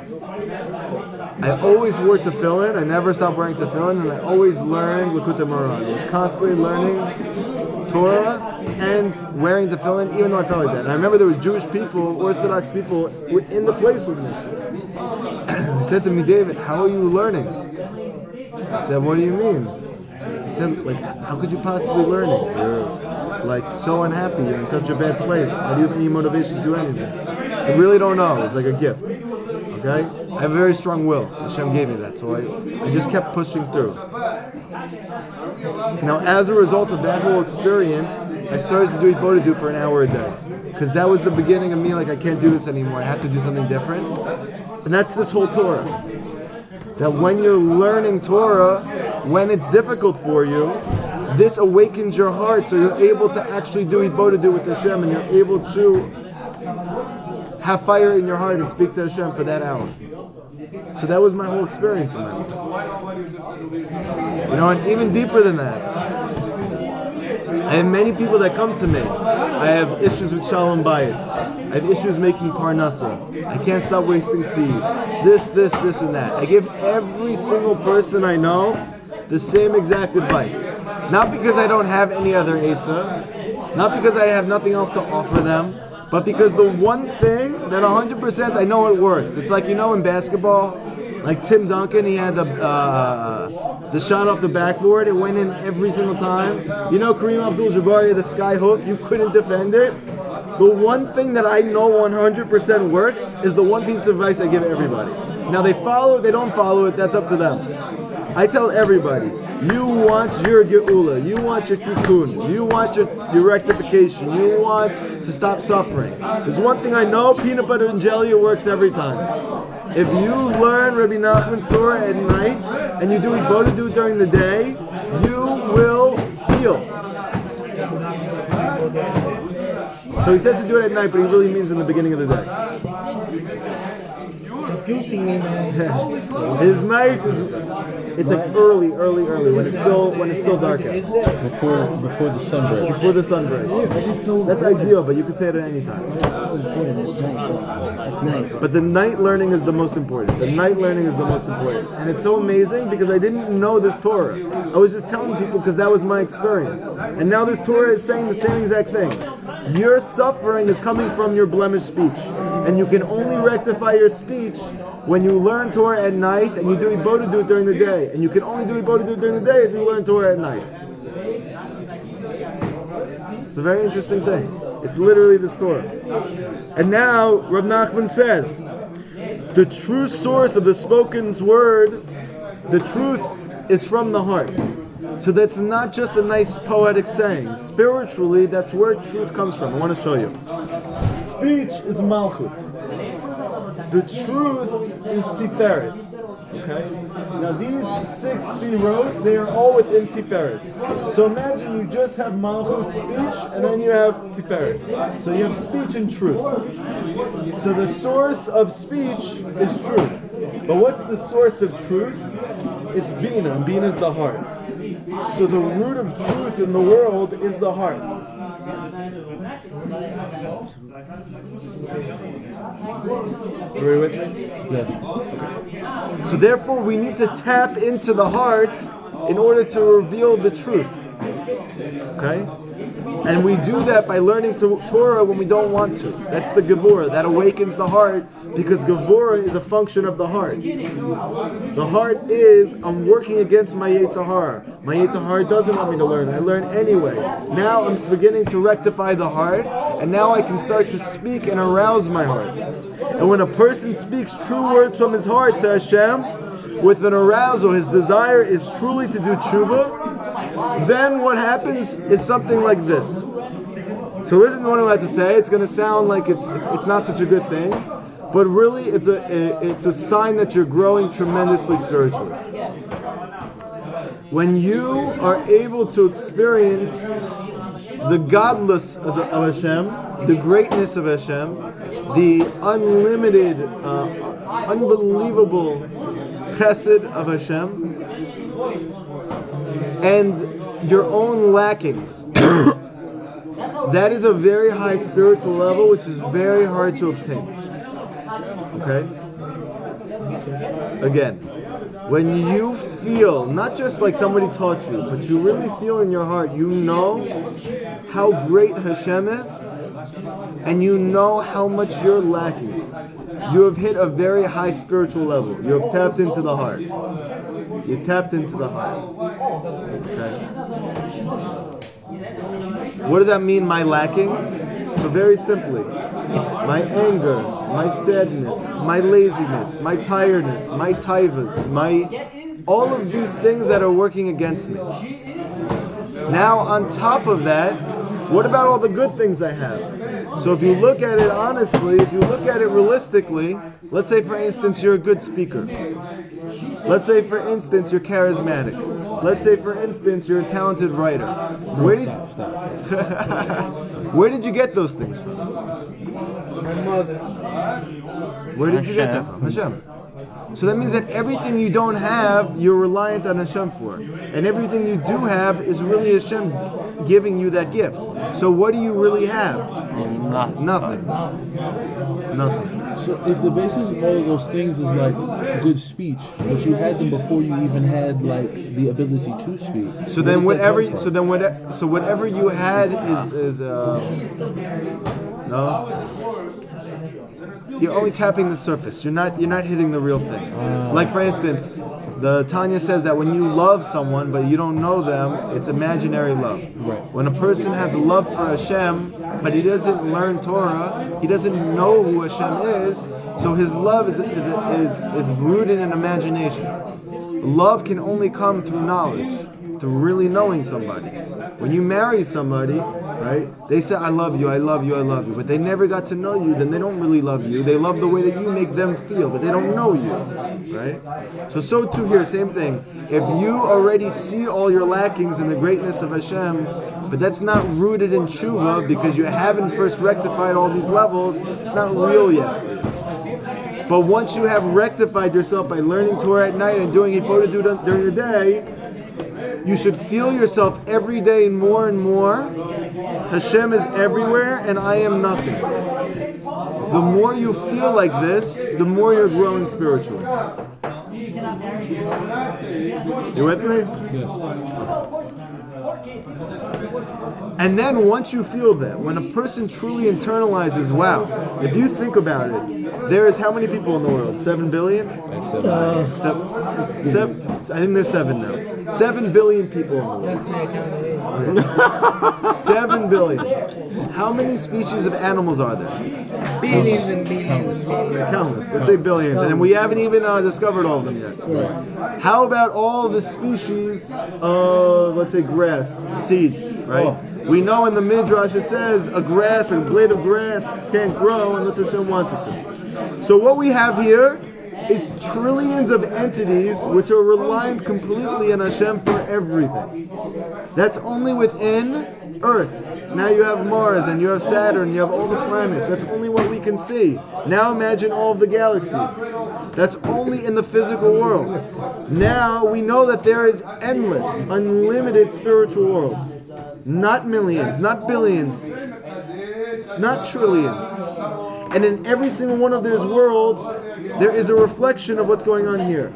I always wore tefillin, I never stopped wearing tefillin, and I always learned Likutey Moharan. I was constantly learning Torah and wearing tefillin, even though I felt like that. And I remember there was Jewish people, Orthodox people, in the place with me. They said to me, David, how are you learning? I said, what do you mean? He said, like, how could you possibly learn it? You're like so unhappy, you're in such a bad place. How do you need motivation to do anything? I really don't know. It's like a gift. Okay? I have a very strong will. Shem gave me that, so I just kept pushing through. Now, as a result of that whole experience, I started to do Likutey for an hour a day. Because that was the beginning of me, like, I can't do this anymore. I have to do something different. And that's this whole Torah. That when you're learning Torah, when it's difficult for you, this awakens your heart, so you're able to actually do Likutey with Hashem, and you're able to have fire in your heart and speak to Hashem for that hour. So that was my whole experience in my life. And even deeper than that, I have many people that come to me. I have issues with Shalom Bayit. I have issues making parnasa. I can't stop wasting seed. This, and that. I give every single person I know the same exact advice. Not because I don't have any other eitzah, not because I have nothing else to offer them, but because the one thing that 100% I know it works. It's like, in basketball, like Tim Duncan, he had the shot off the backboard. It went in every single time. Kareem Abdul-Jabbar, the sky hook, you couldn't defend it. The one thing that I know 100% works is the one piece of advice I give everybody. Now they follow it, they don't follow it, that's up to them. I tell everybody, you want your geula, you want your tikkun, you want your rectification, you want to stop suffering. There's one thing I know, peanut butter and jelly, it works every time. If you learn Rabbi Nachman's Torah at night, and you do Likutey during the day, you will heal. So he says to do it at night, but he really means in the beginning of the day. Confusing me, man. His night is, it's like early when it's still dark out. Before the sun breaks. Before the sun breaks. That's ideal, but you can say it at any time. At night. But the night learning is the most important. And it's so amazing because I didn't know this Torah. I was just telling people because that was my experience. And now this Torah is saying the same exact thing. Your suffering is coming from your blemished speech. And you can only rectify your speech when you learn Torah at night and you do Likutey during the day. And you can only do Likutey during the day if you learn Torah at night. It's a very interesting thing. It's literally this Torah. And now, Rav Nachman says, the true source of the spoken word, the truth is from the heart. So that's not just a nice poetic saying. Spiritually, that's where truth comes from. I want to show you. Speech is malchut. The truth is tiferet. Okay? Now these 6 sfirot, they are all within tiferet. So imagine you just have malchut speech, and then you have tiferet. So you have speech and truth. So the source of speech is truth. But what's the source of truth? It's bina. Bina is the heart. So the root of truth in the world is the heart. Agree with me? Yes. So therefore we need to tap into the heart in order to reveal the truth. Okay? And we do that by learning Torah when we don't want to. That's the Gevurah. That awakens the heart, because Gevurah is a function of the heart. The heart is, I'm working against my Yetzer Hara. My Yetzer Hara doesn't want me to learn. I learn anyway. Now I'm beginning to rectify the heart, and now I can start to speak and arouse my heart. And when a person speaks true words from his heart to Hashem, with an arousal, his desire is truly to do tshuva, then what happens is something like this. So listen to what I'm about to say. It's going to sound like it's not such a good thing, but really it's a sign that you're growing tremendously spiritually. When you are able to experience the godless of Hashem, the greatness of Hashem, the unlimited, unbelievable chesed of Hashem, and your own lackings. That is a very high spiritual level, which is very hard to obtain. Okay? Again, when you feel, not just like somebody taught you, but you really feel in your heart, you know how great Hashem is, and you know how much you're lacking. You have hit a very high spiritual level. You have tapped into the heart. You tapped into the heart. Okay. What does that mean, my lackings? So very simply, my anger, my sadness, my laziness, my tiredness, my taivas, all of these things that are working against me. Now on top of that, what about all the good things I have? So if you look at it honestly, if you look at it realistically, let's say for instance you're a good speaker. Let's say for instance you're charismatic. Let's say for instance you're a talented writer. Where did you get those things from? My mother. Where did you get that from? Hashem. So that means that everything you don't have, you're reliant on Hashem for. And everything you do have is really Hashem giving you that gift. So what do you really have? Nothing. So if the basis of all of those things is like good speech, but you had them before you even had like the ability to speak. So then whatever you had is no. You're only tapping the surface. You're not hitting the real thing. Like for instance, the Tanya says that when you love someone but you don't know them, it's imaginary love. Right. When a person has love for Hashem but he doesn't learn Torah, he doesn't know who Hashem is, so his love is rooted in imagination. Love can only come through knowledge, through really knowing somebody. When you marry somebody, right, they say, I love you, I love you, I love you, but they never got to know you, then they don't really love you. They love the way that you make them feel, but they don't know you, right? So too here, same thing. If you already see all your lackings in the greatness of Hashem, but that's not rooted in tshuva because you haven't first rectified all these levels, it's not real yet. But once you have rectified yourself by learning Torah at night and doing Hippodah during the day, you should feel yourself every day more and more. Hashem is everywhere and I am nothing. The more you feel like this, the more you're growing spiritually. You with me? Yes. And then once you feel that, when a person truly internalizes, wow, if you think about it, there is how many people in the world? 7 billion? I think there's 7 now. 7 billion people in the world. 7 billion. How many species of animals are there? Billions and billions. Countless. Let's say billions. And we haven't even discovered all of them yet. Right. How about all the species of, let's say, grass, seeds, right? We know in the Midrash it says a blade of grass can't grow unless Hashem wants it to. So what we have here is trillions of entities which are reliant completely on Hashem for everything. That's only within Earth. Now you have Mars and you have Saturn, you have all the planets. That's only what we can see. Now imagine all of the galaxies. That's only in the physical world. Now we know that there is endless, unlimited spiritual worlds. Not millions, not billions, not trillions. And in every single one of those worlds, there is a reflection of what's going on here.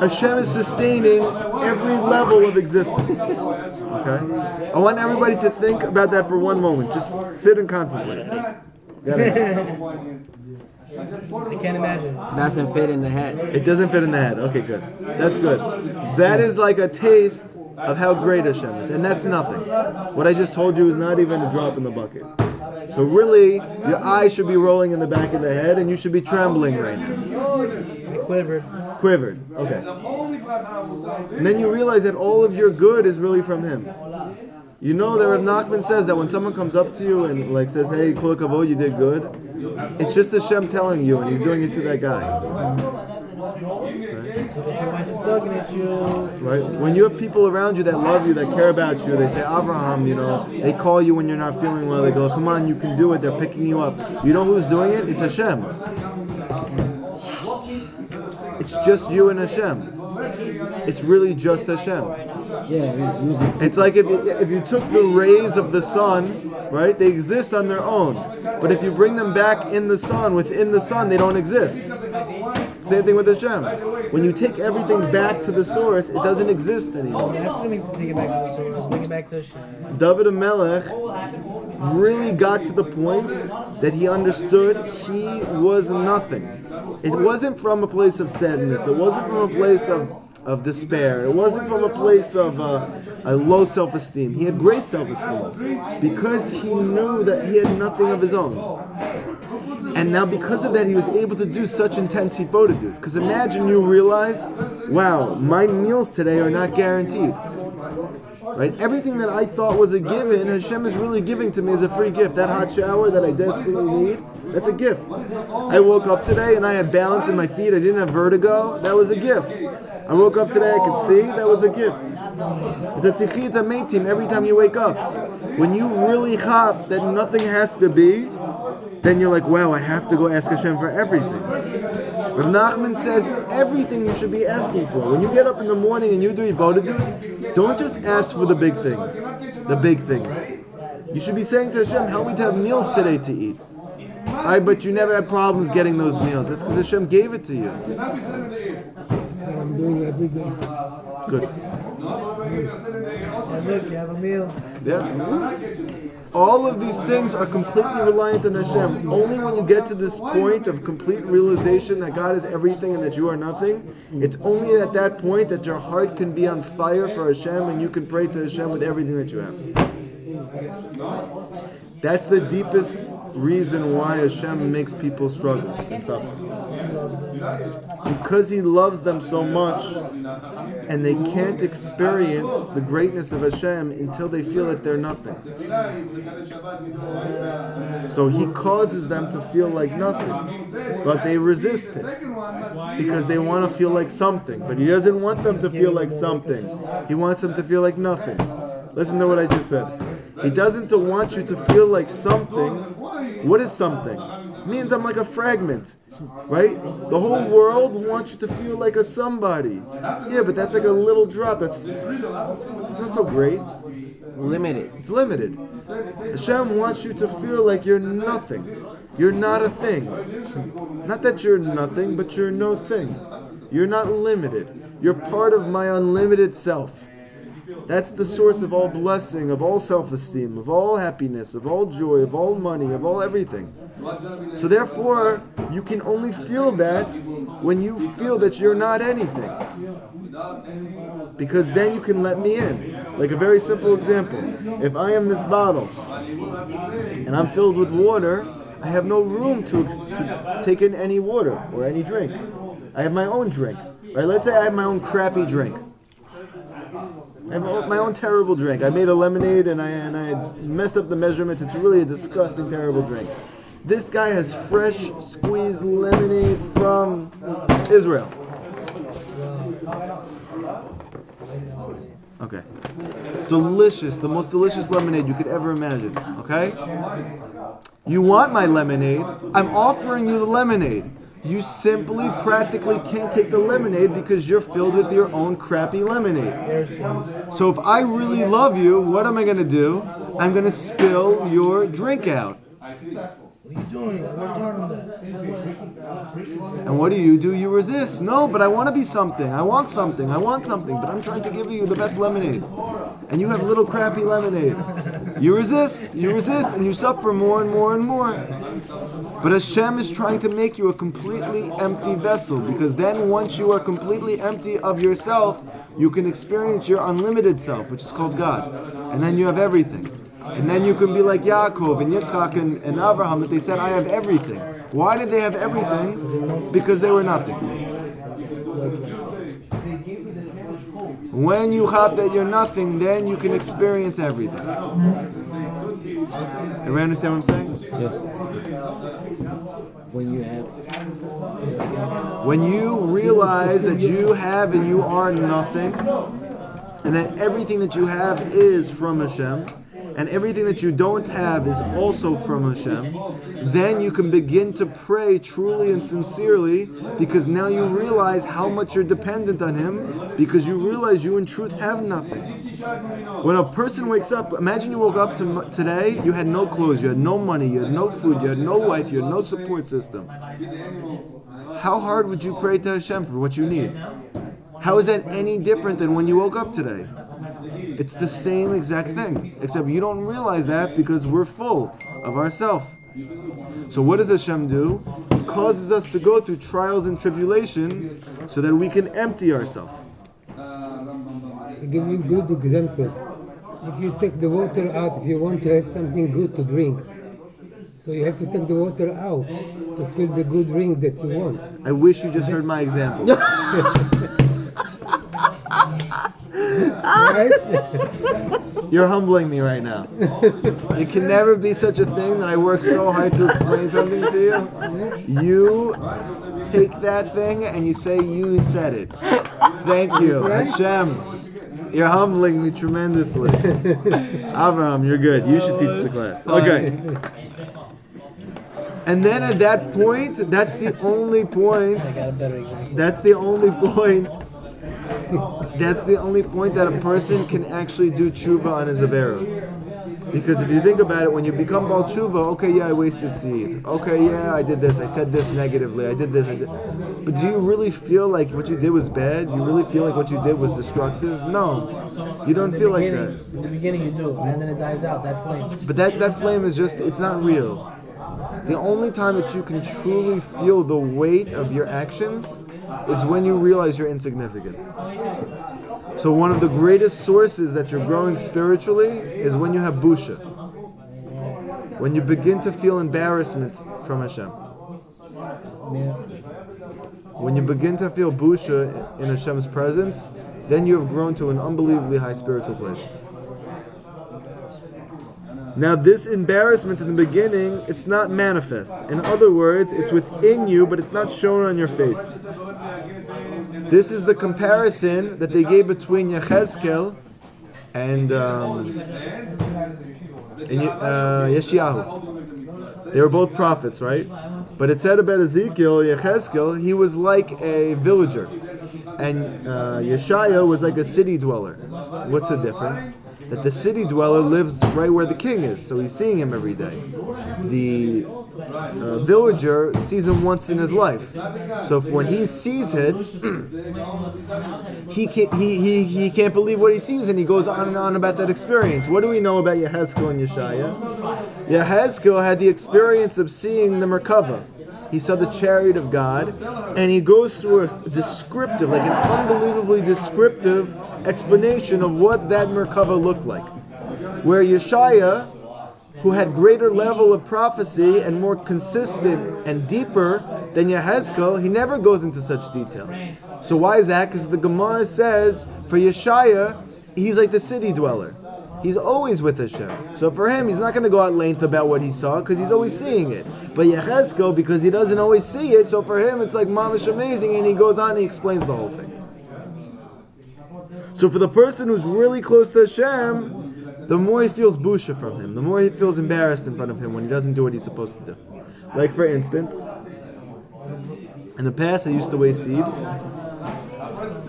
Hashem is sustaining every level of existence. Okay? I want everybody to think about that for one moment. Just sit and contemplate. Got it? I can't imagine. Doesn't fit in the head. It doesn't fit in the head. Okay, good. That's good. That is like a taste of how great Hashem is. And that's nothing. What I just told you is not even a drop in the bucket. So really, your eyes should be rolling in the back of the head and you should be trembling right now. I quivered. Quivered. Okay. And then you realize that all of your good is really from Him. You know that Rav Nachman says that when someone comes up to you and like says, "Hey, kol kavod, you did good," it's just Hashem telling you, and He's doing it to that guy. Right? So if your wife is bugging at you, Right? When you have people around you that love you, that care about you, they say, "Abraham," you know, they call you when you're not feeling well. They go, "Come on, you can do it." They're picking you up. You know who's doing it? It's Hashem. It's just you and Hashem. It's really just Hashem. Yeah, he's using. It's like if you took the rays of the sun, right? They exist on their own. But if you bring them back in the sun, within the sun, they don't exist. Same thing with Hashem. When you take everything back to the source, it doesn't exist anymore. that's what it means to take it back to the source. Just bring it back to Hashem. David HaMelech really got to the point that he understood he was nothing. It wasn't from a place of sadness. It wasn't from a place of despair. It wasn't from a place of a low self-esteem. He had great self-esteem because he knew that he had nothing of his own. And now because of that, he was able to do such intense hipodadut. Because imagine you realize, wow, my meals today are not guaranteed. Right? Everything that I thought was a given, Hashem is really giving to me as a free gift. That hot shower that I desperately need, that's a gift. I woke up today and I had balance in my feet. I didn't have vertigo. That was a gift. I woke up today, I could see. That was a gift. It's a tichiyat meitim every time you wake up. When you really chap that nothing has to be, then you're like, wow, I have to go ask Hashem for everything. Rav Nachman says everything you should be asking for. When you get up in the morning and you do Ibodadut, don't just ask for the big things. The big things. You should be saying to Hashem, help me to have meals today to eat. But you never had problems getting those meals. That's because Hashem gave it to you. I'm doing every day. Good. And look, you have a meal. Yeah. All of these things are completely reliant on Hashem. Only when you get to this point of complete realization that God is everything and that you are nothing, it's only at that point that your heart can be on fire for Hashem and you can pray to Hashem with everything that you have. That's the deepest reason why Hashem makes people struggle and suffer. Because He loves them so much and they can't experience the greatness of Hashem until they feel that they're nothing. So He causes them to feel like nothing, but they resist it because they want to feel like something. But He doesn't want them to feel like something. He wants them to feel like nothing. Listen to what I just said. He doesn't want you to feel like something. What is something? It means I'm like a fragment, right? The whole world wants you to feel like a somebody. Yeah, but that's like a little drop. It's not so great. Limited. It's limited. Hashem wants you to feel like you're nothing. You're not a thing. Not that you're nothing, but you're no thing. You're not limited. You're part of my unlimited self. That's the source of all blessing, of all self-esteem, of all happiness, of all joy, of all money, of all everything. So therefore, you can only feel that when you feel that you're not anything. Because then you can let me in. Like a very simple example. If I am this bottle, and I'm filled with water, I have no room to take in any water or any drink. I have my own drink. Right? Let's say I have my own crappy drink. I have my own terrible drink. I made a lemonade and I messed up the measurements. It's really a disgusting, terrible drink. This guy has fresh squeezed lemonade from Israel. Okay. Delicious, the most delicious lemonade you could ever imagine. Okay? You want my lemonade? I'm offering you the lemonade. You simply, practically can't take the lemonade because you're filled with your own crappy lemonade. So if I really love you, what am I going to do? I'm going to spill your drink out. What are you doing? We're hard on that. And what do? You resist. No, but I want to be something. I want something, but I'm trying to give you the best lemonade. And you have little crappy lemonade. You resist, and you suffer more and more and more. But Hashem is trying to make you a completely empty vessel, because then once you are completely empty of yourself, you can experience your unlimited self, which is called God. And then you have everything. And then you can be like Yaakov and Yitzchak and Abraham, that they said, I have everything. Why did they have everything? Because they were nothing. When you have that you're nothing, then you can experience everything. Everybody understand what I'm saying? Yes. When you realize that you have and you are nothing, and that everything that you have is from Hashem, and everything that you don't have is also from Hashem, then you can begin to pray truly and sincerely, because now you realize how much you're dependent on Him, because you realize you in truth have nothing. When a person wakes up, imagine you woke up today, you had no clothes, you had no money, you had no food, you had no wife, you had no support system. How hard would you pray to Hashem for what you need? How is that any different than when you woke up today? It's the same exact thing, except you don't realize that because we're full of ourselves. So what does Hashem do? He causes us to go through trials and tribulations so that we can empty ourselves. I give you a good example. If you take the water out, if you want to have something good to drink, so you have to take the water out to fill the good drink that you want. I wish you just heard my example. Right? You're humbling me right now. It can never be such a thing that I work so hard to explain something to you. You take that thing and you say you said it. Thank you. Shem, you're humbling me tremendously. Avraham, you're good. You should teach the class. Okay. And then at that point, that's the only point. I got a better example. That's the only point. That's the only point that a person can actually do tshuva on his averot. Because if you think about it, when you become Baal Tshuva, okay, yeah, I wasted seed. Okay, yeah, I did this. I said this negatively. I did this. But do you really feel like what you did was bad? You really feel like what you did was destructive? No. You don't feel like that. In the beginning you do, and then it dies out, that flame. But that flame is just, it's not real. The only time that you can truly feel the weight of your actions is when you realize your insignificance. So one of the greatest sources that you're growing spiritually is when you have busha. When you begin to feel embarrassment from Hashem. When you begin to feel busha in Hashem's presence, then you have grown to an unbelievably high spiritual place. Now this embarrassment in the beginning, it's not manifest. In other words, it's within you, but it's not shown on your face. This is the comparison that they gave between Yechezkel and Yeshayahu. They were both prophets, right? But it said about Ezekiel, Yechezkel, he was like a villager. And Yeshaya was like a city dweller. What's the difference? That the city dweller lives right where the king is, so he's seeing him every day. The villager sees him once in his life. So when he sees it, he can't believe what he sees, and he goes on and on about that experience. What do we know about Yehezkel and Yeshaya? Yehezkel had the experience of seeing the Merkava. He saw the chariot of God, and he goes through a descriptive, like an unbelievably descriptive explanation of what that Merkava looked like. Where Yeshaya, who had greater level of prophecy and more consistent and deeper than Yehezkel, he never goes into such detail. So why is that? Because the Gemara says, for Yeshaya, he's like the city dweller. He's always with Hashem. So for him, he's not going to go at length about what he saw because he's always seeing it. But Yechezkel, because he doesn't always see it, so for him it's like mamish amazing, and he goes on and he explains the whole thing. So for the person who's really close to Hashem, the more he feels busha from him, the more he feels embarrassed in front of him when he doesn't do what he's supposed to do. Like for instance, in the past I used to weigh seed,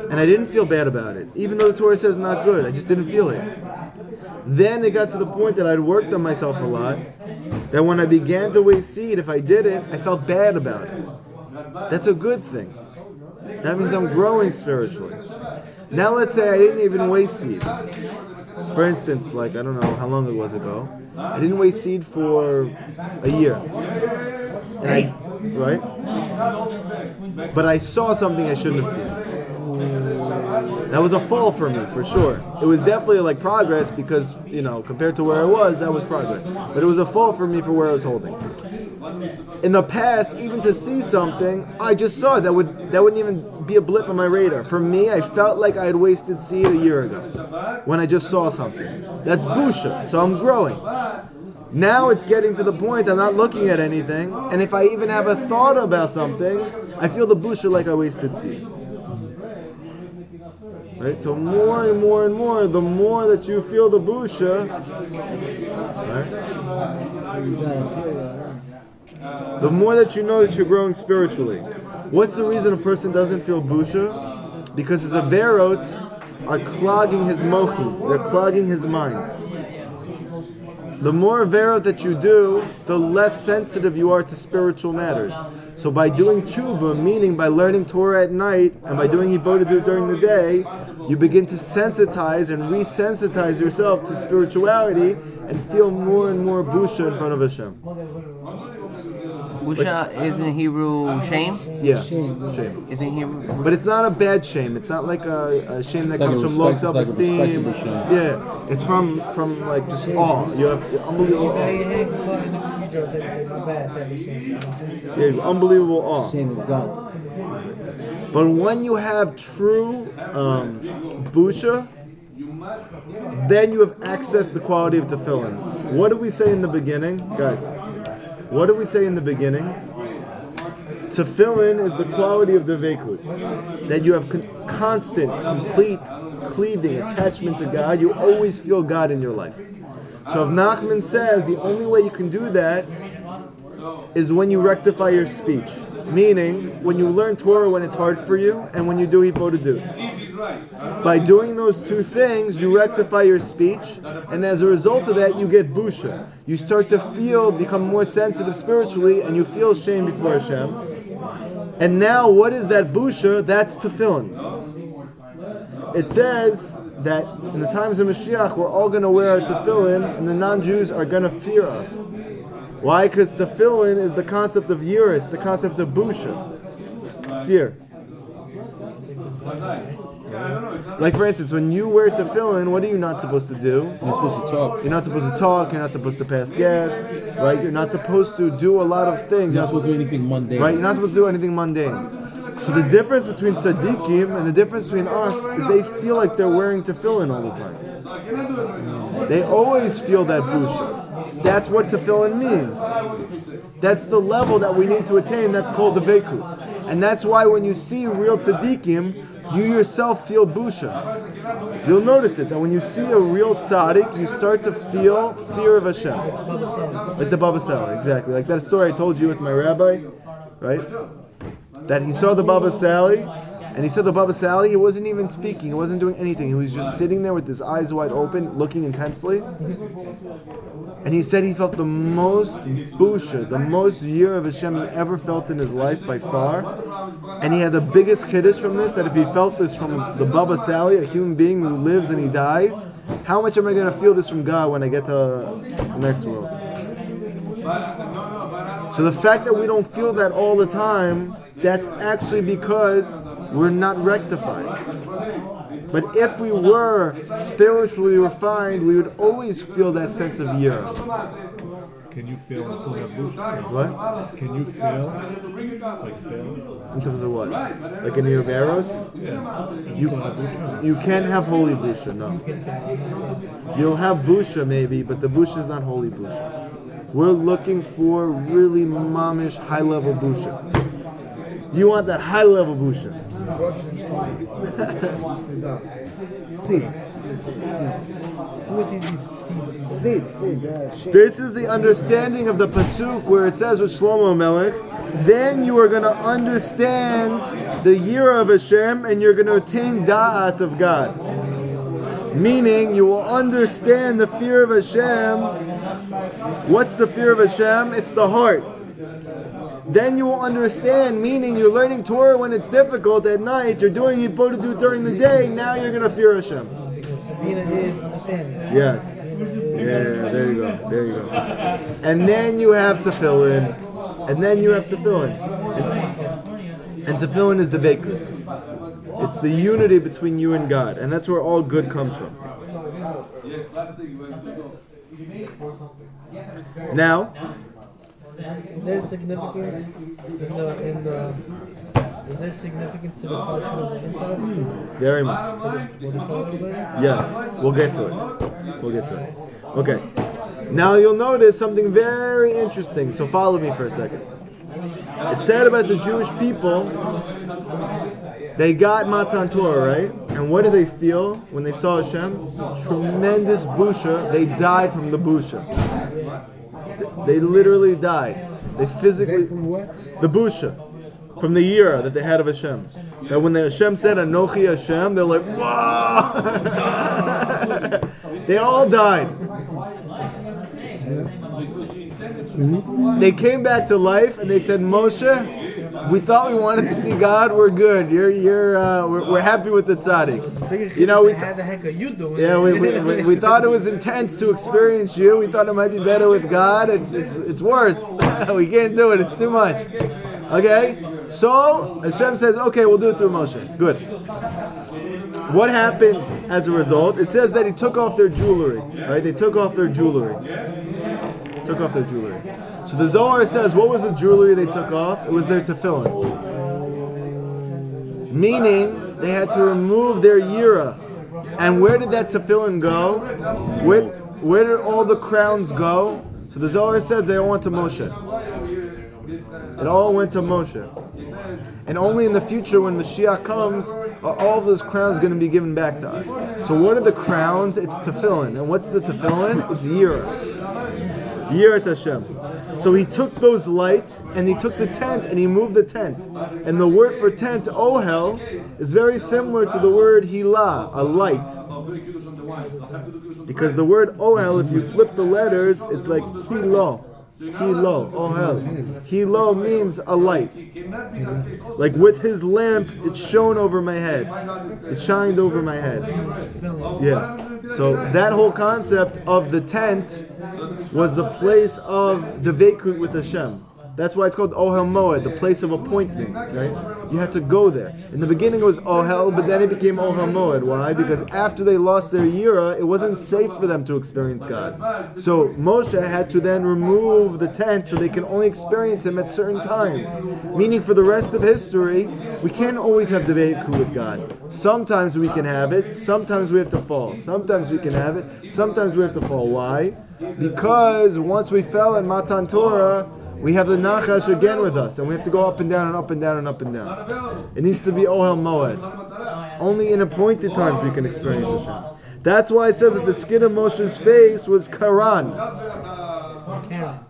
and I didn't feel bad about it. Even though the Torah says not good, I just didn't feel it. Then it got to the point that I'd worked on myself a lot, that when I began to weigh seed, if I did it, I felt bad about it. That's a good thing. That means I'm growing spiritually. Now let's say I didn't even weigh seed. For instance, like, I don't know how long it was ago, I didn't weigh seed for a year. And right? But I saw something I shouldn't have seen. That was a fall for me, for sure. It was definitely like progress because, compared to where I was, that was progress. But it was a fall for me for where I was holding. In the past, even to see something, I just saw it. That wouldn't even be a blip on my radar. For me, I felt like I had wasted seed a year ago when I just saw something. That's busha, so I'm growing. Now it's getting to the point I'm not looking at anything, and if I even have a thought about something, I feel the busha like I wasted seed. Right? So more and more and more, the more that you feel the busha, right? The more that you know that you're growing spiritually. What's the reason a person doesn't feel busha? Because his averot are clogging his mochi, they're clogging his mind. The more averot that you do, the less sensitive you are to spiritual matters. So by doing tshuva, meaning by learning Torah at night, and by doing hibodedut during the day, you begin to sensitize and resensitize yourself to spirituality and feel more and more busha in front of Hashem. Busha is in Hebrew shame? Yeah, Shame. shame. Is in Hebrew. But it's not a bad shame. It's not like a shame that It's like comes a from low respect- it's like a self-esteem. respectable shame. Yeah, it's from like just awe. You have unbelievable awe. Yeah, unbelievable awe. Shame of God. But when you have true busha, then you have access to the quality of tefillin. What did we say in the beginning, guys? What did we say in the beginning? Tefillin is the quality of the veikut. That you have constant, complete cleaving, attachment to God. You always feel God in your life. So if Nachman says the only way you can do that is when you rectify your speech. Meaning, when you learn Torah when it's hard for you, and when you do hibodedut. By doing those two things, you rectify your speech, and as a result of that, you get busha. You start to become more sensitive spiritually, and you feel shame before Hashem. And now, what is that busha? That's tefillin. It says that in the times of Mashiach, we're all going to wear our tefillin, and the non-Jews are going to fear us. Why? Because tefillin is the concept of yira, it's the concept of busha, fear. Like for instance, when you wear tefillin, what are you not supposed to do? You're not supposed to talk. You're not supposed to talk, you're not supposed to pass gas, right? You're not supposed to do a lot of things. You're not supposed to do anything mundane. Right? You're not supposed to do anything mundane. So the difference between tzaddikim and the difference between us is they feel like they're wearing tefillin all the time. They always feel that busha. That's what tefillin means. That's the level that we need to attain. That's called the veikut. And that's why when you see real tzaddikim, you yourself feel busha. You'll notice it, that when you see a real tzaddik, you start to feel fear of Hashem. Like the Baba Sali, exactly. Like that story I told you with my rabbi, right? That he saw the Baba Sali, and he said the Baba Sali, he wasn't even speaking, he wasn't doing anything. He was just sitting there with his eyes wide open, looking intensely. And he said he felt the most busha, the most year of Hashem he ever felt in his life by far. And he had the biggest chiddush from this, that if he felt this from the Baba Sali, a human being who lives and he dies, how much am I going to feel this from God when I get to the next world? So the fact that we don't feel that all the time, that's actually because we're not rectified. But if we were spiritually refined, we would always feel that sense of yira. Can you feel and still have busha? What? Can you feel? Like feel? In terms of what? Like in your arrows? Yeah. And You, still have busha? you can't have holy busha, no. You'll have busha maybe, but the busha is not holy busha. We're looking for really mamish high-level busha. You want that high-level busha. Russian is called Steve. What is this Steve? Steve. This is the understanding of the pasuk where it says with Shlomo Melech, then you are going to understand the yira of Hashem and you're going to attain da'at of God. Meaning you will understand the fear of Hashem. What's the fear of Hashem? It's the heart. Then you will understand, meaning you're learning Torah when it's difficult at night, you're doing what you're supposed to do during the day, now you're going to fear Hashem. Because Sabina is understanding. Yes. Yeah, there you go. There you go. And then you have to fill in. And then you have to fill in. And to fill in is the bakery. It's the unity between you and God. And that's where all good comes from. Now, Is there significance is there significance to the parchment of the inside? very much. Was it Torah related? Yes, we'll get to it. We'll get to it. Okay. Now you'll notice something very interesting. So follow me for a second. It's said about the Jewish people, they got Matan Torah, right? And what did they feel when they saw Hashem? Tremendous busha. They died from the busha. They literally died. They physically... From what? The busha. From the yira that they had of Hashem. That when the Hashem said, Anochi Hashem, they're like, whoa! They all died. They came back to life and they said, Moshe, we thought we wanted to see God. We're good. We're happy with the tzaddik. You know, we had the heck are you doing? yeah, we thought it was intense to experience you. We thought it might be better with God. It's worse. We can't do it. It's too much. Okay. So Hashem says, okay, we'll do it through Moshe. Good. What happened as a result? It says that he took off their jewelry. Right? They took off their jewelry. Took off their jewelry. So the Zohar says, what was the jewelry they took off? It was their tefillin. Meaning, they had to remove their yira. And where did that tefillin go? Where did all the crowns go? So the Zohar says they all went to Moshe. It all went to Moshe. And only in the future, when Mashiach comes, are all of those crowns going to be given back to us. So what are the crowns? It's tefillin. And what's the tefillin? It's yira. Yirat Hashem. So he took those lights and he took the tent and he moved the tent. And the word for tent, ohel, is very similar to the word hilah, a light. Because the word ohel, if you flip the letters, it's like hilo. Hilo, ohel. Hilo means a light. Like with his lamp, it shone over my head. It shined over my head. Yeah. So that whole concept of the tent was the place of the Veikut with Hashem. That's why it's called Ohel Moed, the place of appointment, right? You had to go there. In the beginning it was Ohel, but then it became Ohel Moed. Why? Because after they lost their Yira, it wasn't safe for them to experience God. So Moshe had to then remove the tent so they can only experience Him at certain times. Meaning for the rest of history, we can't always have the Veikut with God. Sometimes we can have it, sometimes we have to fall. Sometimes we can have it, sometimes we have to fall. Why? Because once we fell in Matan Torah, we have the Nachash again with us, and we have to go up and down and up and down and up and down. It needs to be Ohel Moed. Only in appointed times we can experience Hashem. That's why it says that the skin of Moshe's face was Karan.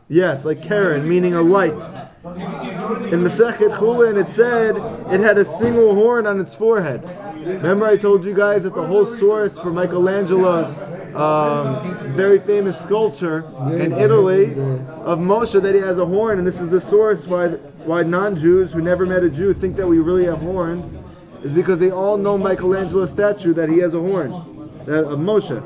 Yes, like Karen, meaning a light. In Masechet Chulin it said it had a single horn on its forehead. Remember I told you guys that the whole source for Michelangelo's very famous sculpture in Italy of Moshe, that he has a horn, and this is the source why non-Jews who never met a Jew think that we really have horns, is because they all know Michelangelo's statue that he has a horn, that of Moshe.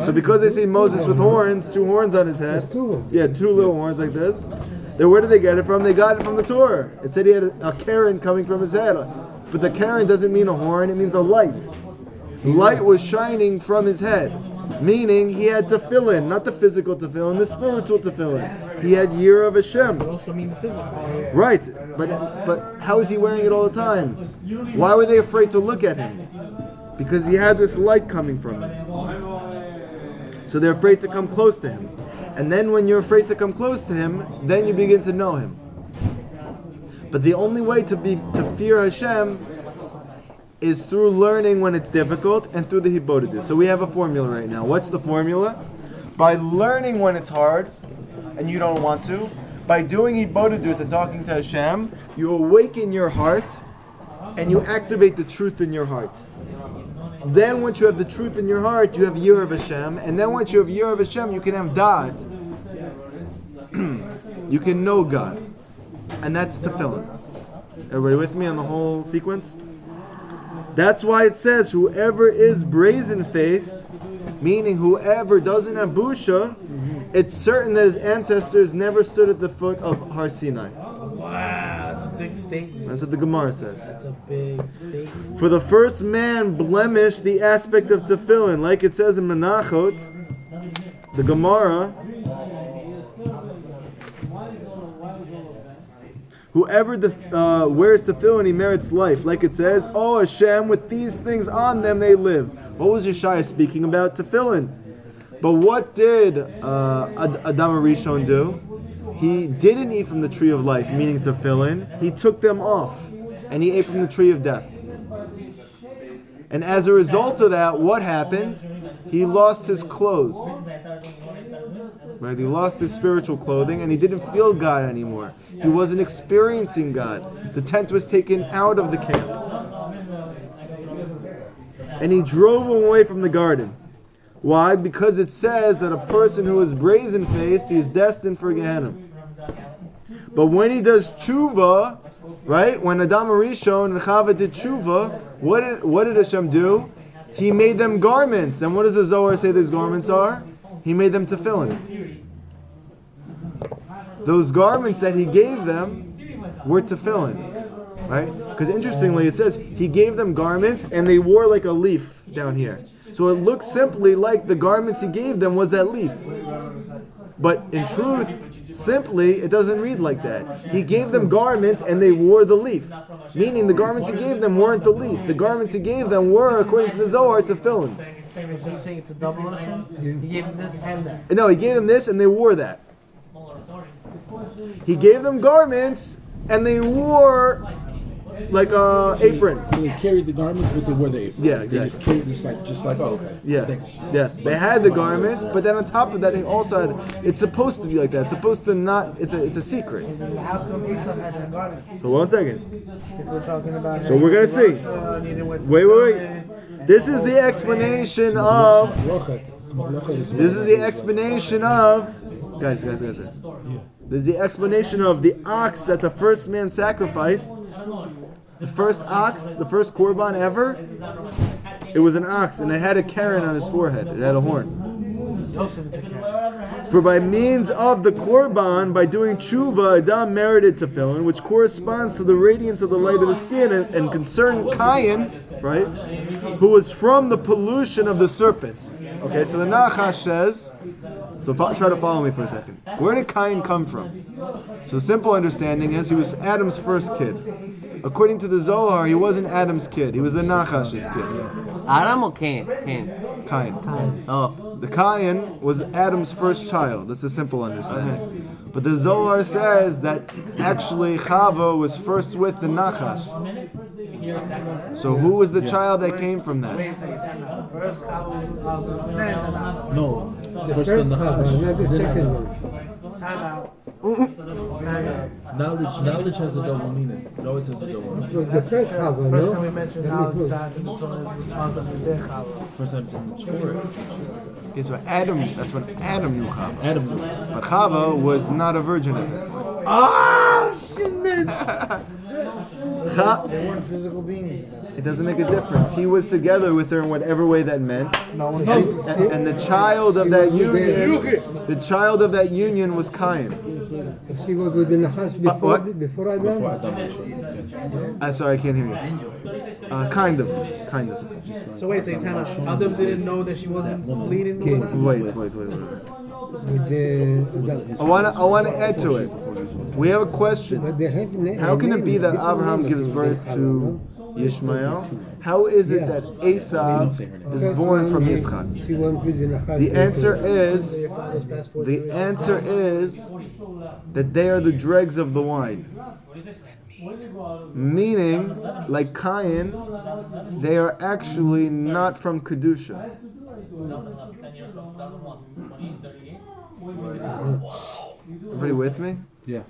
So because they see Moses with horns, two horns on his head, yeah, two little horns like this, then where did they get it from? They got it from the Torah. It said he had a Karen coming from his head. But the Karen doesn't mean a horn, it means a light. Light was shining from his head, meaning he had tefillin, not the physical tefillin, the spiritual tefillin. He had Yira of Hashem. It also means physical. Right, but how is he wearing it all the time? Why were they afraid to look at him? Because he had this light coming from him. So they're afraid to come close to him. And then when you're afraid to come close to him, then you begin to know him. But the only way to fear Hashem is through learning when it's difficult and through the hibodedut. So we have a formula right now. What's the formula? By learning when it's hard and you don't want to, by doing hibodedut and talking to Hashem, you awaken your heart and you activate the truth in your heart. Then once you have the truth in your heart, you have Yirah of Hashem, and then once you have Yirah of Hashem, you can have Da'at. You can know God. And that's tefillin. Everybody with me on the whole sequence? That's why it says, whoever is brazen-faced, meaning whoever doesn't have busha, it's certain that his ancestors never stood at the foot of Har Sinai. Wow, that's a big statement. That's what the Gemara says. That's a big statement. For the first man blemished the aspect of tefillin, like it says in Menachot, the Gemara, whoever wears tefillin, he merits life. Like it says, oh Hashem, with these things on them they live. What was Yeshaya speaking about? Tefillin. But what did Adam Rishon do? He didn't eat from the tree of life, meaning tefillin. He took them off, and he ate from the tree of death. And as a result of that, what happened? He lost his clothes. Right? He lost his spiritual clothing, and he didn't feel God anymore. He wasn't experiencing God. The tent was taken out of the camp. And he drove him away from the garden. Why? Because it says that a person who is brazen-faced, he is destined for Gehenna. But when he does tshuva, right? When Adam Rishon and Chava did tshuva, what did Hashem do? He made them garments. And what does the Zohar say these garments are? He made them tefillin. Those garments that he gave them were tefillin. Right? Because interestingly, it says he gave them garments and they wore like a leaf down here. So it looks simply like the garments he gave them was that leaf. But in truth, simply, it doesn't read like that. He gave them garments and they wore the leaf. Meaning the garments he gave them weren't the leaf. The garments he gave them were, according to the Zohar, tefillin. So you're saying it's a double Lashon? He gave him this and that. No, he gave them this and they wore that. He gave them garments and they wore like a apron. So they carried the garments, but they wore the apron. Yeah, They exactly. just carried this oh, okay. Yeah. Thanks. Yes. They had the garments, but then on top of that, they also had. It's supposed to be like that. It's supposed to not. It's a secret. How come Esau had that garment? So 1 second. If we're talking about So we're gonna see. Wait. This is the explanation of. This is the explanation of. Guys. This is the explanation of the ox that the first man sacrificed. The first ox, the first korban ever, it was an ox and it had a Karen on his forehead. It had a horn. For by means of the korban, by doing tshuva, Adam merited tefillin, which corresponds to the radiance of the light of the skin and concerned Cain, right, who was from the pollution of the serpent. Okay, so the Nachash says, so try to follow me for a second. Where did Cain come from? So the simple understanding is he was Adam's first kid. According to the Zohar, he wasn't Adam's kid. He was the Nachash's kid. Adam or Cain? Cain. Oh. The Cain was Adam's first child. That's a simple understanding. But the Zohar says that actually Chava was first with the Nachash. So who was the child that came from that? First Chava, No. The first one, not the second one. time out. Knowledge has a double meaning. It always has a double meaning. It was the first Chava, First no? time we mentioned Then it knowledge was- that in the Torah is called the Midei Chava. First time it's in the Torah. Okay, so Adam, that's when Adam knew Chava. Adam. But Chava was not a virgin at that point. Ah, shit, man. Cha- They weren't physical beings. It doesn't make a difference. He was together with her in whatever way that meant. No one And the child of that union, the child of that union was Cain. She was with the Nachash before what? before Adam? I'm sorry, I can't hear you. Kind of. So wait a second, time out. Adam didn't know that she wasn't bleeding. Okay. Wait. With the I want to add to it. We have a question. But they have How can it be that Abraham gives birth to Ishmael? How is it that Esau is born from Yitzchak? She went with the Nachash. The answer is that they are the dregs of the wine. Meaning, like Cain, they are actually not from Kedusha. Everybody with me? Yeah.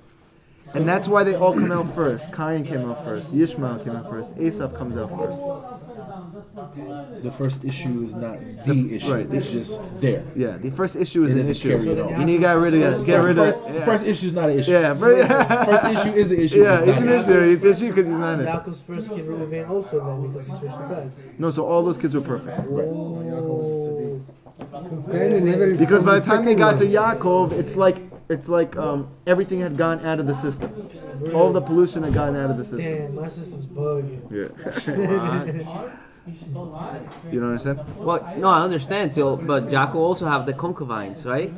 And that's why they all come out first. Cain came out first. Yishmael came out first. Esav comes out first. The first issue is not the issue. right. It's just there. Yeah, the first issue is It an is a issue. carry on. You need to get rid of it. Get rid of it. First issue is not an issue. Yeah, First issue is an issue. Yeah, It's it's not an issue. It's an issue because he's not in it. Yaakov's first kid Reuven also then because he switched the beds. No, so all those kids were perfect. Oh. Because by the time they got to Yaakov, it's like everything had gone out of the system. All the pollution had gotten out of the system. Damn, my system's bugging. Yeah. You don't understand? Well, no, I understand too, but Jacob also have the concubines, right?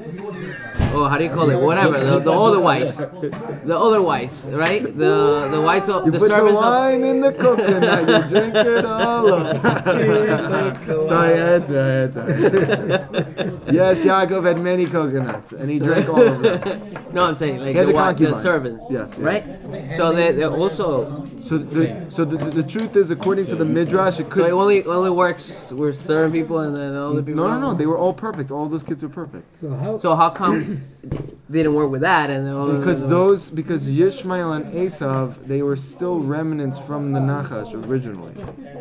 Or how do you call it? Whatever, the other wives, right? The wives of You the put the servants of. wine in the coconut, you drink it all up. Sorry, I had to. Yes, Yaakov had many coconuts, and he drank all of them. No, I'm saying like He had the the concubines. servants, Yes, yeah. right? So they're also. So the truth is, according to the Midrash, it So could. it only works with certain people and then other people. No, they were all perfect. All those kids were perfect. So how come they didn't work with that and then Because Yishmael and Esav, they were still remnants from the Nachash originally.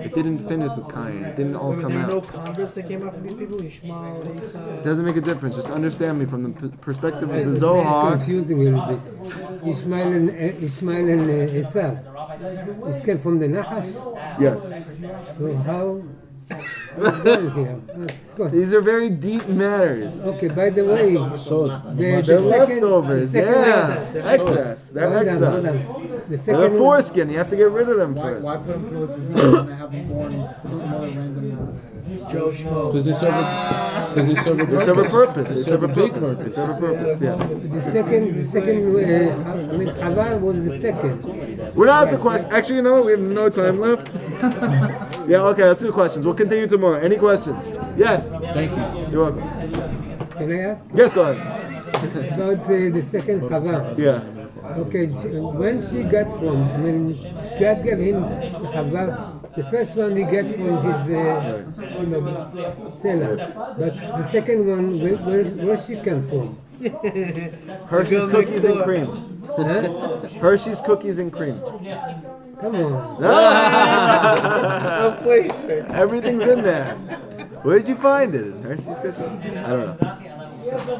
It didn't finish with Cain. It didn't all come There were no out. converts that came out from these people? Ishmael, It Esau. doesn't make a difference. Just understand me from the perspective of the It's Zohar. confusing a little bit. Ishmael and Esau. It came from the Nachash. Yes. So how? What's going here? Let's go. These are very deep matters. Okay. By the way, So the They're second, leftovers. the second Yeah. Excess. They're Hold on, hold excess. on. The They're second foreskin. You have to get rid of them first. Why put them through it to and have them born through some other random? Joe Schmo. because they serve a They serve a purpose. They serve a big purpose. They serve a purpose. Yeah. the second, Hava was the second. We're not up to questions. Actually, you know what? We have no time left. Yeah. Okay. That's 2 questions. We'll continue tomorrow. Any questions? Yes. Thank you. You're welcome. Can I ask Yes. Go ahead. about the second Hava? Yeah. Okay, when she got from, when God gave him Hava, the first one he got from his cellar, but the second one, where she came from? Hershey's cookies and cream. Huh? Hershey's cookies and cream. Come on. Everything's in there. Where did you find it? Hershey's cookies? I don't know.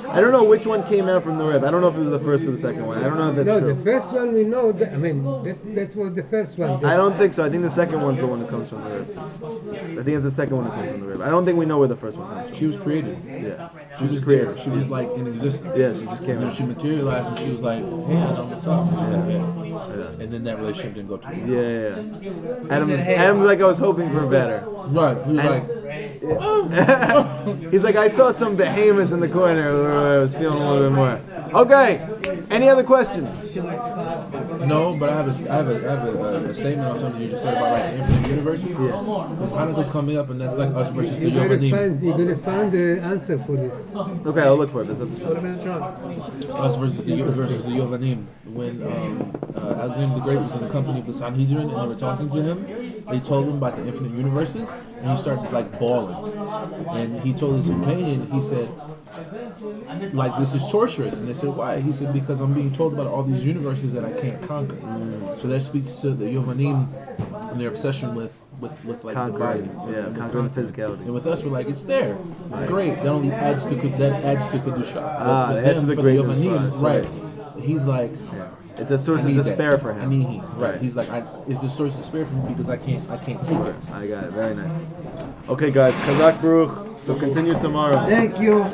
I don't know which one came out from the rib. I don't know if it was the first or the second one. I don't know if that's No, true. the first one we know. That was the first one. I don't think so. I think the second one's the one that comes from the rib. I think it's the second one that comes from the rib. I don't think we know where the first one comes from. She was created. Yeah. She was there. She was like in existence. Yeah, she just came And then out. she materialized and she was like, hey, I know what's up. And he said, yeah. And then that relationship didn't go too well. Yeah. Adam's like, I was hoping for better. Right. He was like, He's like, I saw some behemoths in the corner where I was feeling a little bit more. Okay. Any other questions? no, but I have a statement on something you just said about like the infinite universes. Yeah. Because Hanukkah's coming up and that's like us versus the You gotta Yovanim. find the answer for this. Okay, I'll look for it. That's what Put him in the trunk. Us versus the Yovanim. When Alexander the Great was in the company of the Sanhedrin and they were talking to him, they told him about the infinite universes and he started like bawling. And he told his companion, he said, like, this is torturous. And they said, why? He said, because I'm being told about all these universes that I can't conquer. So that speaks to the Yovanim and their obsession with like the body. Conquering, conquering physicality. And with us, we're like, it's there. Great. That only adds to Kedusha. But for adds to them, the for the greatness for Yovanim, us, right. right. He's like, It's a source I of need despair that. for him. I need him. Right. Right. He's like, it's the source of despair for me because I can't take it. I got it. Very nice. Okay, guys. Kazak Baruch. So continue tomorrow. Thank you.